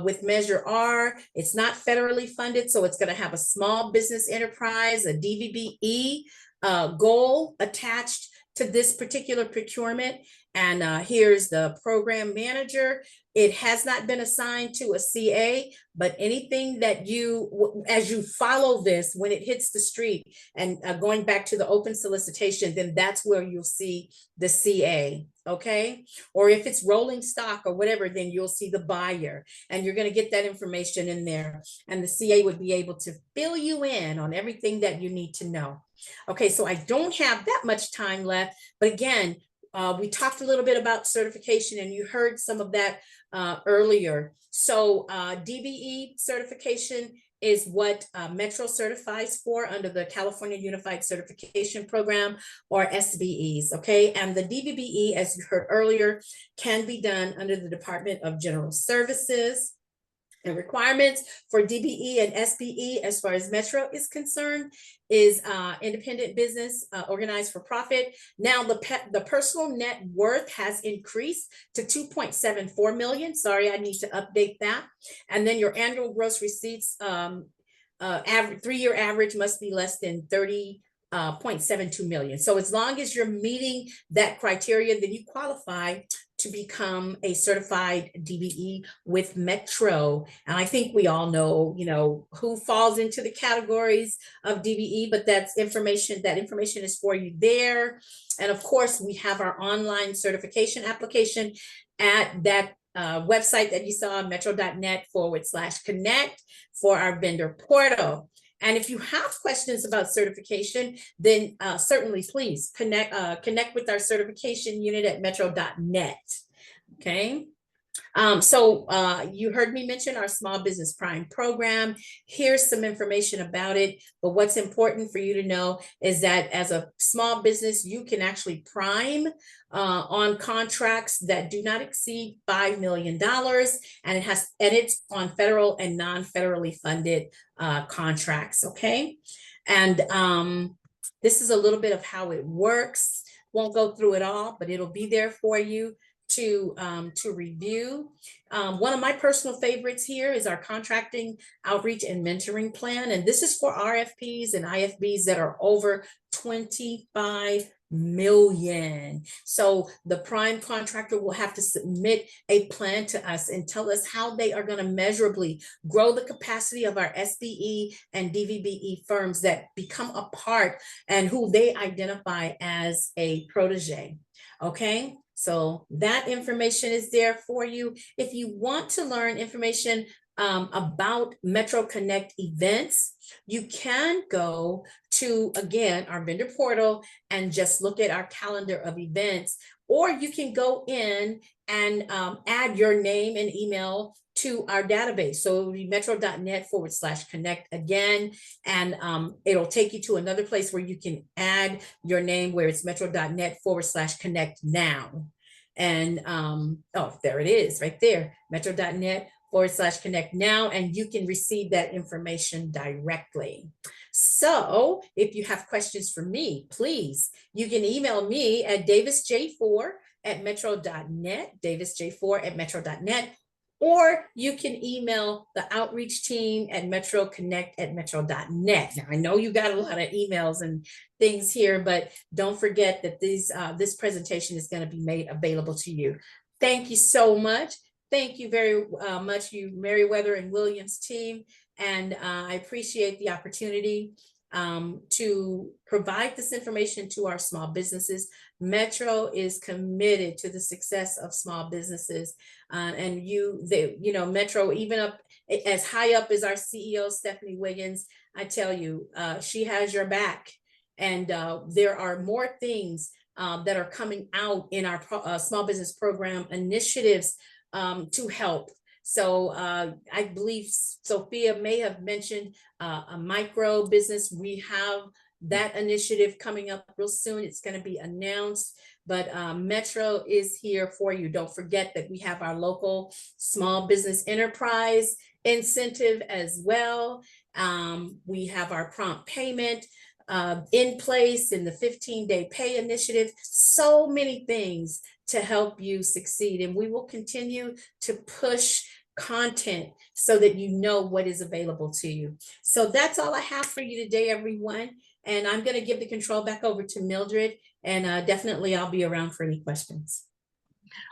with Measure R, it's not federally funded, so it's going to have a small business enterprise, a DVBE goal attached to this particular procurement. And here's the program manager. It has not been assigned to a CA, but anything that as you follow this, when it hits the street and going back to the open solicitation, then that's where you'll see the CA, okay? Or if it's rolling stock or whatever, then you'll see the buyer, and you're going to get that information in there, and the CA would be able to fill you in on everything that you need to know. Okay, so I don't have that much time left, but again, we talked a little bit about certification, and you heard some of that earlier. So DBE certification is what Metro certifies for under the California Unified Certification Program, or SBEs, okay? And the DBBE, as you heard earlier, can be done under the Department of General Services. And requirements for DBE and SBE, as far as Metro is concerned, is independent business, organized for profit. Now the personal net worth has increased to 2.74 million. Sorry, I need to update that. And then your annual gross receipts, average 3-year average must be less than 30.72 million. So as long as you're meeting that criteria, then you qualify to become a certified DBE with Metro. And I think we all know, who falls into the categories of DBE, but that information is for you there. And of course, we have our online certification application at that website that you saw, metro.net/connect, for our vendor portal. And if you have questions about certification, then certainly please connect with our certification unit at metro.net. Okay. So you heard me mention our Small Business Prime program. Here's some information about it. But what's important for you to know is that as a small business, you can actually prime on contracts that do not exceed $5 million. And it's on federal and non-federally funded contracts. Okay. And this is a little bit of how it works. Won't go through it all, but it'll be there for you to review. One of my personal favorites here is our contracting, outreach, and mentoring plan. And this is for RFPs and IFBs that are over 25 million. So the prime contractor will have to submit a plan to us and tell us how they are going to measurably grow the capacity of our SBE and DVBE firms that become a part and who they identify as a protege. Okay. So that information is there for you. If you want to learn information about Metro Connect events, you can go to, again, our vendor portal and just look at our calendar of events, or you can go in and add your name and email to our database. So it will be metro.net/connect again, and it'll take you to another place where you can add your name, where it's metro.net/connect now. And oh, there it is right there, metro.net/connect now, and you can receive that information directly. So if you have questions for me, please, you can email me at davisj4@metro.net, davisj4@metro.net, or you can email the outreach team at metroconnect@metro.net. Now, I know you got a lot of emails and things here, but don't forget that this presentation is going to be made available to you. Thank you so much. Thank you very much, you Meriwether and Williams team. And I appreciate the opportunity to provide this information to our small businesses. Metro is committed to the success of small businesses, and Metro, even up as high up as our CEO Stephanie Wiggins, I tell you, she has your back, and there are more things that are coming out in our small business program initiatives to help. So I believe Sophia may have mentioned a micro business. We have that initiative coming up real soon. It's going to be announced, but Metro is here for you. Don't forget that we have our local small business enterprise incentive as well. We have our prompt payment in place in the 15-day pay initiative. So many things to help you succeed. And we will continue to push content so that you know what is available to you. So that's all I have for you today, everyone. And I'm going to give the control back over to Mildred, and definitely I'll be around for any questions.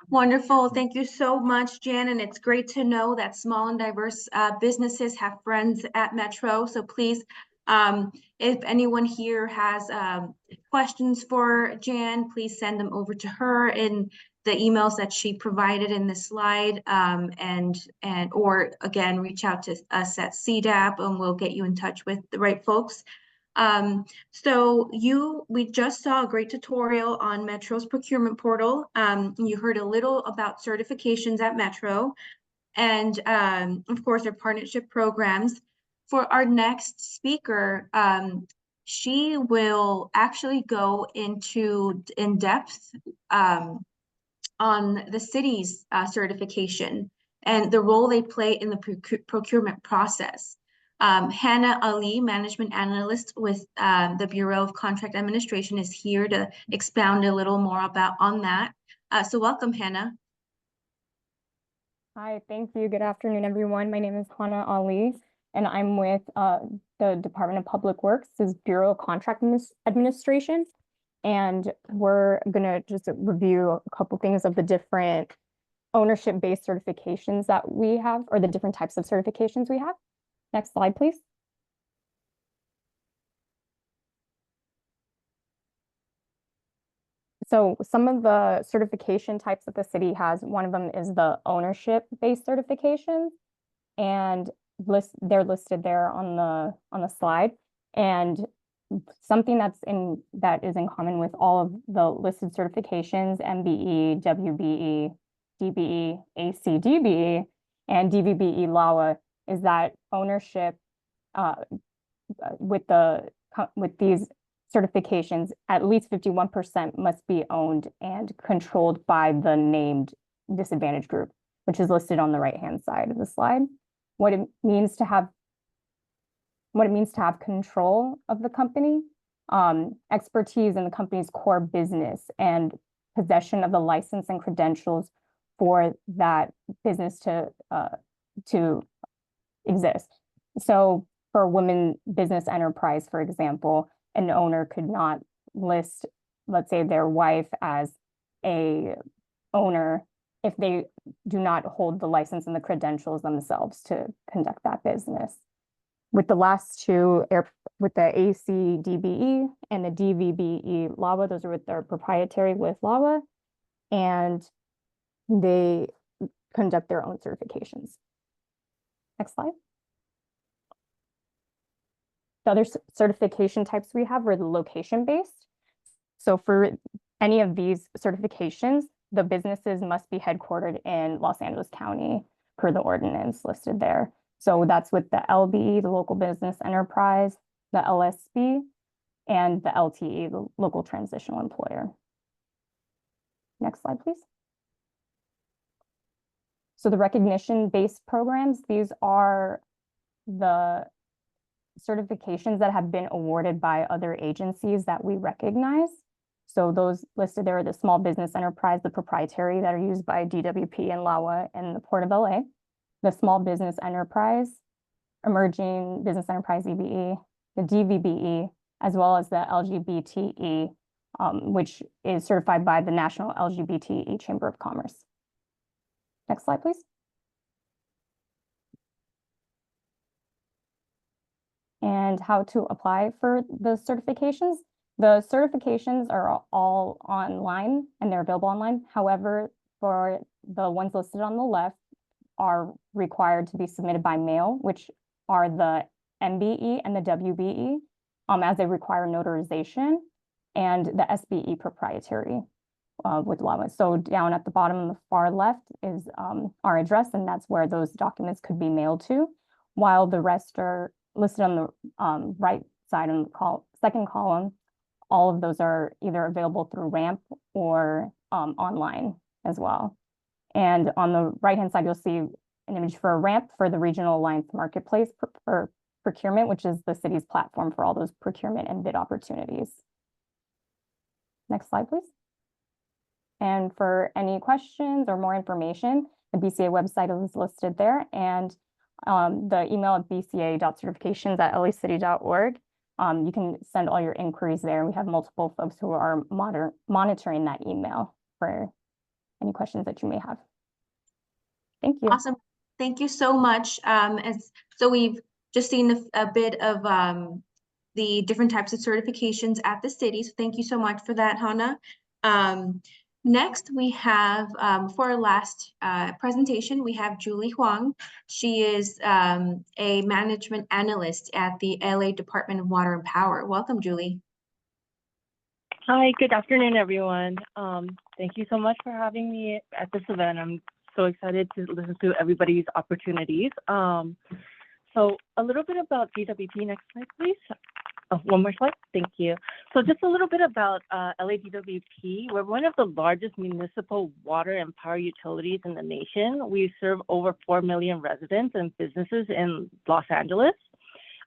Wonderful. Thank you so much, Jan. And it's great to know that small and diverse businesses have friends at Metro. So please, if anyone here has questions for Jan, please send them over to her in the emails that she provided in the slide, or again, reach out to us at CDAP and we'll get you in touch with the right folks. We just saw a great tutorial on Metro's procurement portal. You heard a little about certifications at Metro and of course our partnership programs. For our next speaker, she will actually go into in depth on the city's certification and the role they play in the procurement process. Hannah Ali, Management Analyst with the Bureau of Contract Administration, is here to expound a little more on that. So welcome, Hannah.
Hi, thank you. Good afternoon, everyone. My name is Hannah Ali, and I'm with the Department of Public Works, this is Bureau of Contract Administration. And we're gonna just review a couple things of the different ownership-based certifications that we have, or the different types of certifications we have. Next slide, please. So some of the certification types that the city has, one of them is the ownership-based certifications, and they're listed there on the slide. And something that is in common with all of the listed certifications, MBE, WBE, DBE, ACDBE, and DVBE LAWA, is that ownership with these certifications, at least 51% must be owned and controlled by the named disadvantaged group, which is listed on the right-hand side of the slide. What it means to have control of the company, expertise in the company's core business, and possession of the license and credentials for that business to exist. So for a women business enterprise, for example, an owner could not list, let's say, their wife as a owner if they do not hold the license and the credentials themselves to conduct that business. With the last two, with the ACDBE and the DVBE LAWA, those are with their proprietary with LAWA, and they conduct their own certifications. Next slide. The other certification types we have are the location-based. So for any of these certifications, the businesses must be headquartered in Los Angeles County per the ordinance listed there. So that's with the LBE, the local business enterprise, the LSB, and the LTE, the local transitional employer. Next slide, please. So the recognition-based programs, these are the certifications that have been awarded by other agencies that we recognize. So those listed there are the small business enterprise, the proprietary that are used by DWP and LAWA and the Port of LA, the small business enterprise, emerging business enterprise EBE, the DVBE, as well as the LGBTE, which is certified by the National LGBTE Chamber of Commerce. Next slide, please. And how to apply for the certifications. The certifications are all online and they're available online. However, for the ones listed on the left are required to be submitted by mail, which are the MBE and the WBE, as they require notarization, and the SBE proprietary with LAWA. So down at the bottom on the far left is our address, and that's where those documents could be mailed to, while the rest are listed on the right side on the second column. All of those are either available through RAMP or online as well. And on the right-hand side, you'll see an image for a RAMP for the Regional Alliance Marketplace for procurement, which is the city's platform for all those procurement and bid opportunities. Next slide, please. And for any questions or more information, the BCA website is listed there, and the email at bca.certifications@lacity.org. You can send all your inquiries there. We have multiple folks who are monitoring that email for any questions that you may have. Thank you.
Awesome. Thank you so much. So we've just seen a bit of the different types of certifications at the city. So thank you so much for that, Hannah. Next, we have, for our last presentation, we have Julie Huang. She is a management analyst at the LA Department of Water and Power. Welcome, Julie.
Hi, good afternoon, everyone. Thank you so much for having me at this event. I'm so excited to listen to everybody's opportunities. So a little bit about DWP. Next slide, please. Oh, one more slide. Thank you. So just a little bit about LADWP. We're one of the largest municipal water and power utilities in the nation. We serve over 4 million residents and businesses in Los Angeles.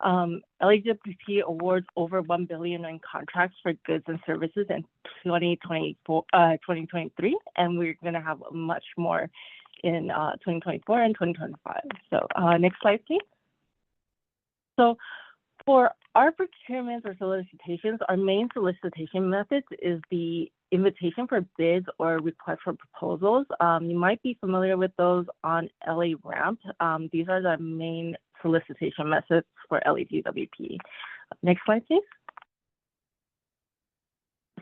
LADWP awards over $1 billion in contracts for goods and services in 2023, and we're going to have much more in 2024 and 2025. So next slide, please. So for our procurements or solicitations, our main solicitation methods is the invitation for bids or request for proposals. You might be familiar with those on LA Ramp. These are the main solicitation methods for LADWP. Next slide, please.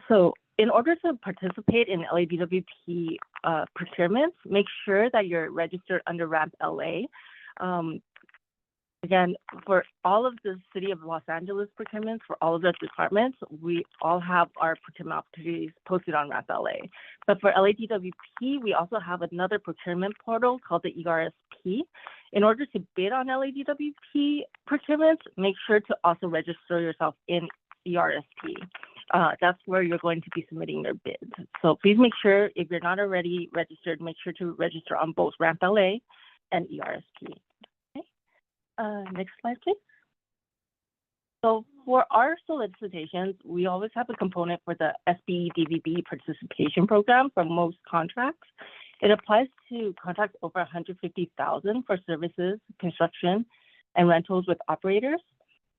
So in order to participate in LADWP procurements, make sure that you're registered under Ramp LA. Again, for all of the City of Los Angeles procurements, for all of the departments, we all have our procurement opportunities posted on Ramp LA. But for LADWP, we also have another procurement portal called the ERSP. In order to bid on LADWP procurements, make sure to also register yourself in ERSP. That's where you're going to be submitting your bids. So please make sure, if you're not already registered, make sure to register on both Ramp LA and ERSP. Next slide, please. So for our solicitations, we always have a component for the SBE DVB participation program for most contracts. It applies to contracts over $150,000 for services, construction, and rentals with operators.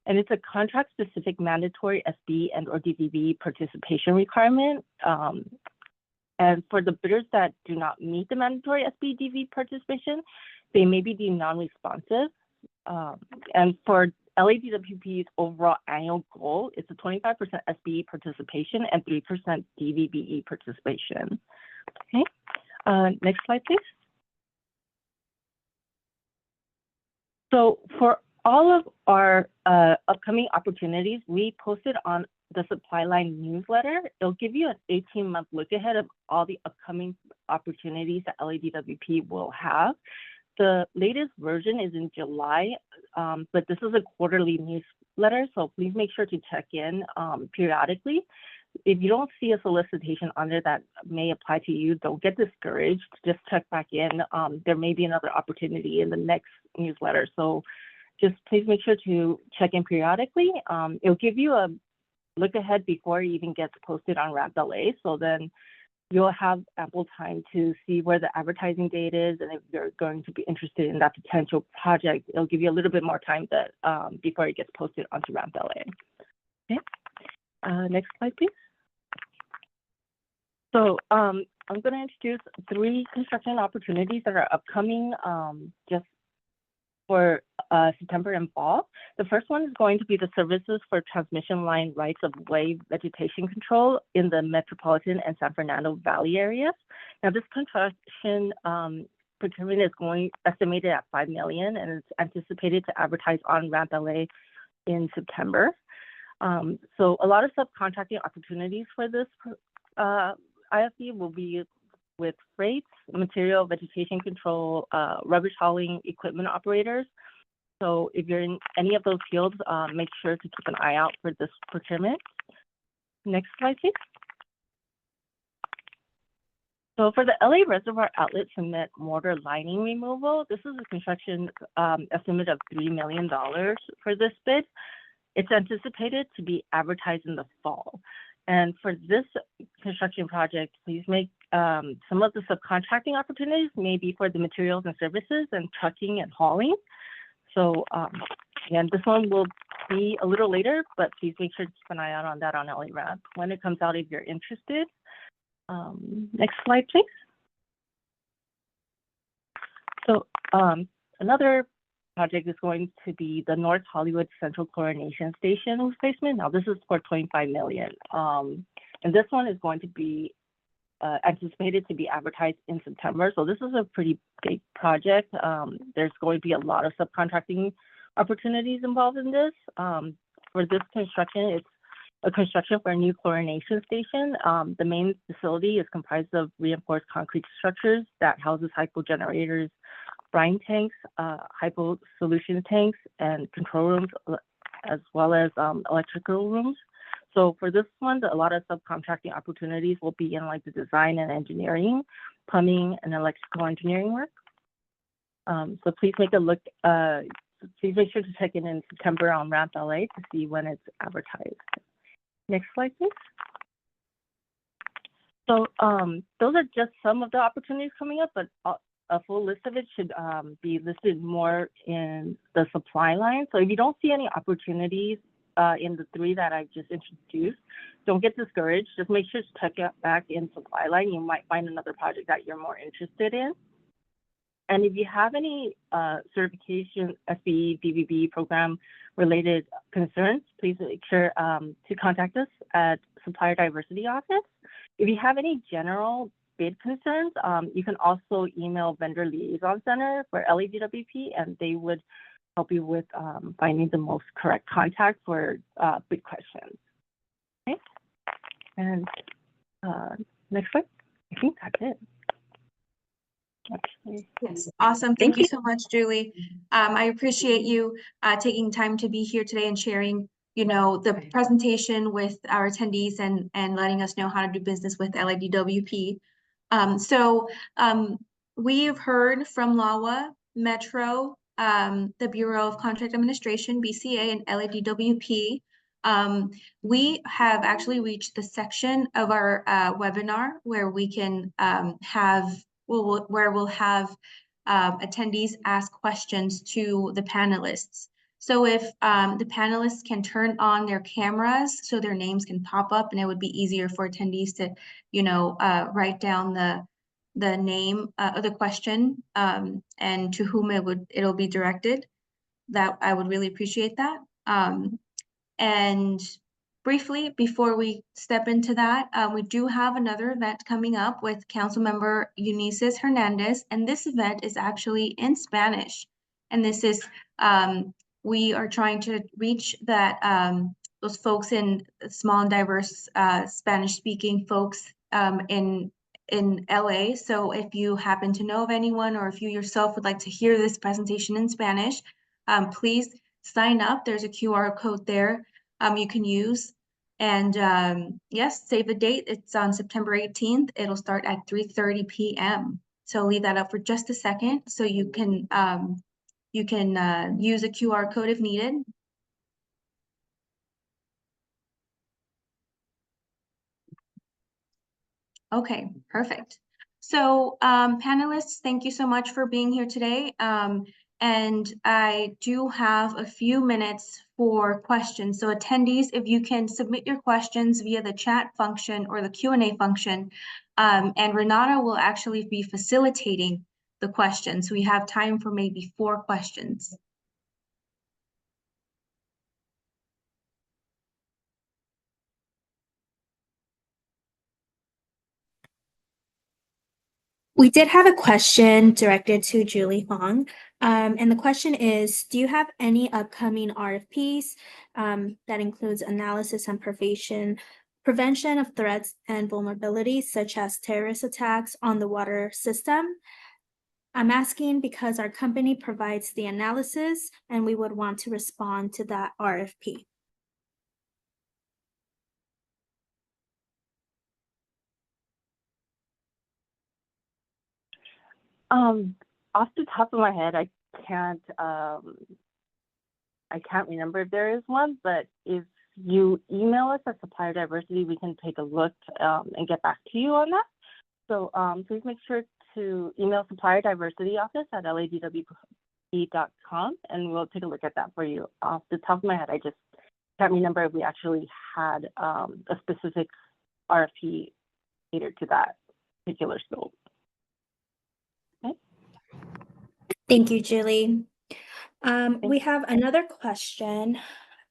And it's a contract-specific mandatory SBE and or DVB participation requirement. And for the bidders that do not meet the mandatory SBE DVB participation, they may be deemed non-responsive. And for LADWP's overall annual goal, it's a 25% SBE participation and 3% DVBE participation. Okay, next slide, please. So for all of our upcoming opportunities, we posted on the Supply Line newsletter. It'll give you an 18-month look ahead of all the upcoming opportunities that LADWP will have. The latest version is in July, but this is a quarterly newsletter, so please make sure to check in periodically. If you don't see a solicitation on there that may apply to you, don't get discouraged. Just check back in. There may be another opportunity in the next newsletter, so just please make sure to check in periodically. It'll give you a look ahead before it even gets posted on Ramp LA, so then you'll have ample time to see where the advertising date is, and if you're going to be interested in that potential project, it'll give you a little bit more time that before it gets posted onto Ramp LA. Okay, next slide, please. So I'm going to introduce 3 construction opportunities that are upcoming just for September and fall. The first one is going to be the services for transmission line rights of way vegetation control in the metropolitan and San Fernando Valley areas. Now, this construction procurement is estimated at $5 million, and it's anticipated to advertise on Ramp LA in September. So a lot of subcontracting opportunities for this IFE will be with freights, material, vegetation control, rubbish hauling equipment operators. So if you're in any of those fields, make sure to keep an eye out for this procurement. Next slide, please. So for the LA Reservoir Outlet Cement Mortar Lining Removal, this is a construction estimate of $3 million for this bid. It's anticipated to be advertised in the fall. And for this construction project, please make some of the subcontracting opportunities may be for the materials and services and trucking and hauling. So again, this one will be a little later, but please make sure to keep an eye out on that on LA Ramp when it comes out if you're interested. Next slide, please. So another project is going to be the North Hollywood Central Coronation Station replacement. Now this is for $25 million. And this one is going to be anticipated to be advertised in September. So this is a pretty big project. There's going to be a lot of subcontracting opportunities involved in this. For this construction, it's a construction for a new chlorination station. The main facility is comprised of reinforced concrete structures that houses hypo generators, brine tanks, hypo solution tanks, and control rooms, as well as electrical rooms. So for this one, a lot of subcontracting opportunities will be in like the design and engineering, plumbing, and electrical engineering work. So please make a look. Please make sure to check in September on Ramp LA to see when it's advertised. Next slide, please. So those are just some of the opportunities coming up, but a full list of it should be listed more in the supply line. So if you don't see any opportunities in the three that I've just introduced, don't get discouraged. Just make sure to check it back in supply line. You might find another project that you're more interested in. And if you have any certification, SBE, DVB program related concerns, please make sure to contact us at Supplier Diversity Office. If you have any general bid concerns, you can also email Vendor Liaison Center for LADWP, and they would help you with finding the most correct contact for bid questions. Okay, and next slide. I think that's it. Actually.
Yes, awesome. Thank you so much, Julie. I appreciate you taking time to be here today and sharing, you know, the presentation with our attendees and letting us know how to do business with LADWP. We've heard from LAWA, Metro, the Bureau of Contract Administration, BCA, and LADWP. We have actually reached the section of our webinar where we can where we'll have attendees ask questions to the panelists. So if the panelists can turn on their cameras so their names can pop up, and it would be easier for attendees to, you know, write down the name of the question and to whom it'll be directed. That I would really appreciate that. And briefly, before we step into that, we do have another event coming up with Councilmember Eunices Hernandez, and this event is actually in Spanish. And this is, we are trying to reach that those folks in small and diverse Spanish-speaking folks in LA. So if you happen to know of anyone, or if you yourself would like to hear this presentation in Spanish, please sign up. There's a QR code there you can use. And yes, save the date. It's on September 18th. It'll start at 3:30 p.m. So leave that up for just a second so you can use a QR code if needed. Okay, perfect. So panelists, thank you so much for being here today. And I do have a few minutes for questions. So attendees, if you can submit your questions via the chat function or the Q&A function, and Renata will actually be facilitating the questions. So we have time for maybe 4 questions.
We did have a question directed to Julie Hong. And the question is, do you have any upcoming RFPs that includes analysis and prevention of threats and vulnerabilities such as terrorist attacks on the water system? I'm asking because our company provides the analysis and we would want to respond to that RFP.
Off the top of my head, I can't remember if there is one, but if you email us at Supplier Diversity, we can take a look and get back to you on that. So please make sure to email Supplier Diversity Office at ladwp.com, and we'll take a look at that for you. Off the top of my head, I just can't remember if we actually had a specific RFP catered to that particular scope.
Thank you, Julie. We have another question,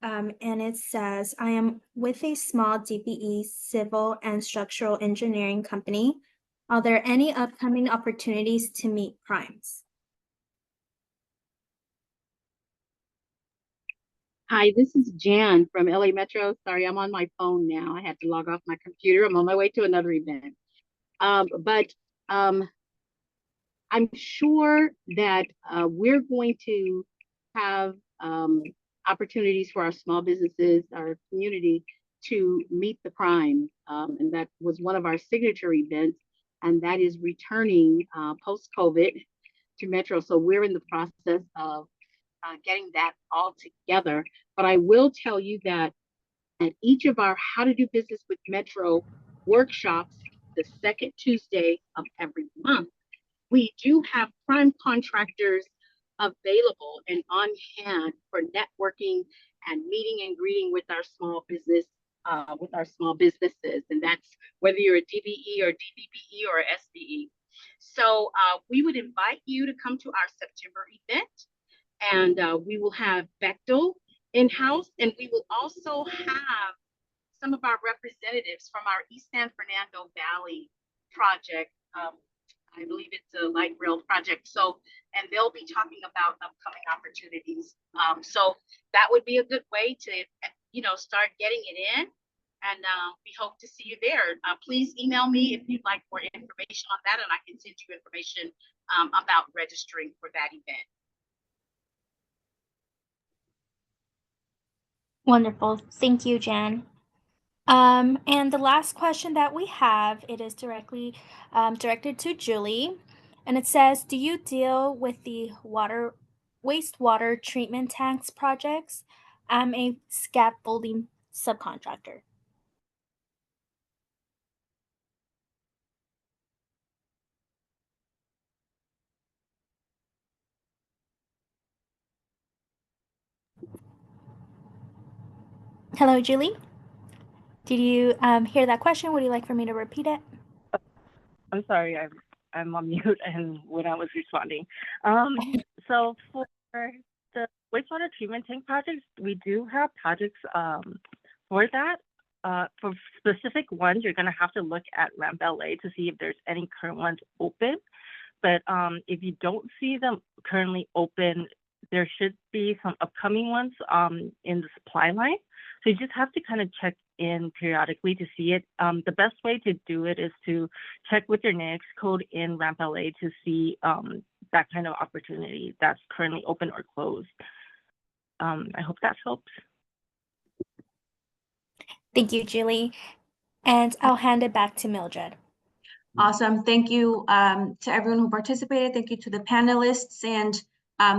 and it says, I am with a small DPE civil and structural engineering company. Are there any upcoming opportunities to meet primes?
Hi, this is Jan from LA Metro. Sorry, I'm on my phone now. I had to log off my computer. I'm on my way to another event. But I'm sure that we're going to have opportunities for our small businesses, our community, to meet the prime. And that was one of our signature events, and that is returning post-COVID to Metro. So we're in the process of getting that all together. But I will tell you that at each of our How to Do Business with Metro workshops, the second Tuesday of every month, we do have prime contractors available and on hand for networking and meeting and greeting with our small businesses. And that's whether you're a DBE or DBBE or SBE. So we would invite you to come to our September event. And we will have Bechtel in-house, and we will also have some of our representatives from our East San Fernando Valley project. I believe it's a light rail project. So, and they'll be talking about upcoming opportunities. So that would be a good way to, start getting it in. And we hope to see you there. Please email me if you'd like more information on that, and I can send you information about registering for that event.
Wonderful. Thank you, Jan. And the last question that we have, it is directly directed to Julie. And it says, do you deal with the wastewater treatment tanks projects? I'm a scaffolding subcontractor. Hello, Julie. Did you hear that question? Would you like for me to repeat it?
I'm sorry, I'm on mute and when I was responding. So for the wastewater treatment tank projects, we do have projects for that. For specific ones, you're going to have to look at Ramp LA to see if there's any current ones open. But if you don't see them currently open, there should be some upcoming ones in the supply line. So you just have to kind of check in periodically to see it. The best way to do it is to check with your NAICS code in Ramp LA to see that kind of opportunity that's currently open or closed. I hope that helps.
Thank you, Julie. And I'll hand it back to Mildred.
Awesome. Thank you to everyone who participated. Thank you to the panelists and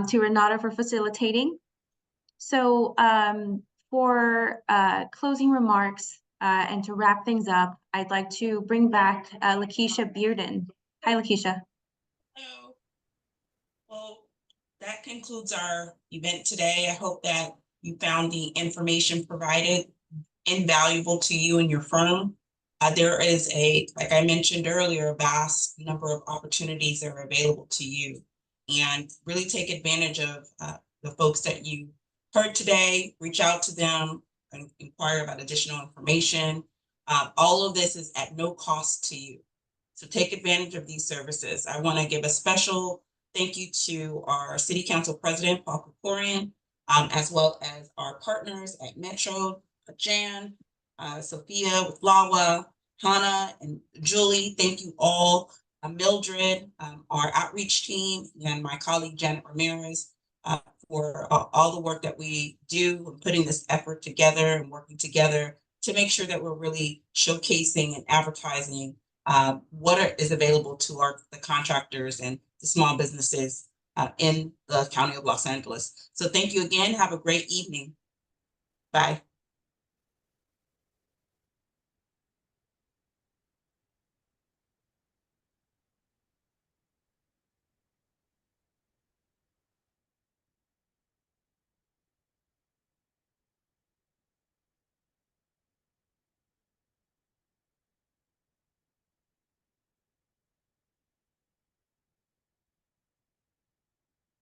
to Renata for facilitating. So for closing remarks and to wrap things up, I'd like to bring back Lakeisha Bearden. Hi, Lakeisha.
Hello. Well, that concludes our event today. I hope that you found the information provided invaluable to you and your firm. There is like I mentioned earlier, a vast number of opportunities that are available to you, and really take advantage of the folks that you heard today. Reach out to them and inquire about additional information. All of this is at no cost to you. So take advantage of these services. I want to give a special thank you to our City Council President, Paul Krekorian, as well as our partners at Metro, Jan, Sophia with LAWA, Hannah, and Julie. Thank you all. Mildred, our outreach team, and my colleague Janet Ramirez for all the work that we do, putting this effort together and working together to make sure that we're really showcasing and advertising what is available to the contractors and the small businesses in the County of Los Angeles. So thank you again. Have a great evening. Bye.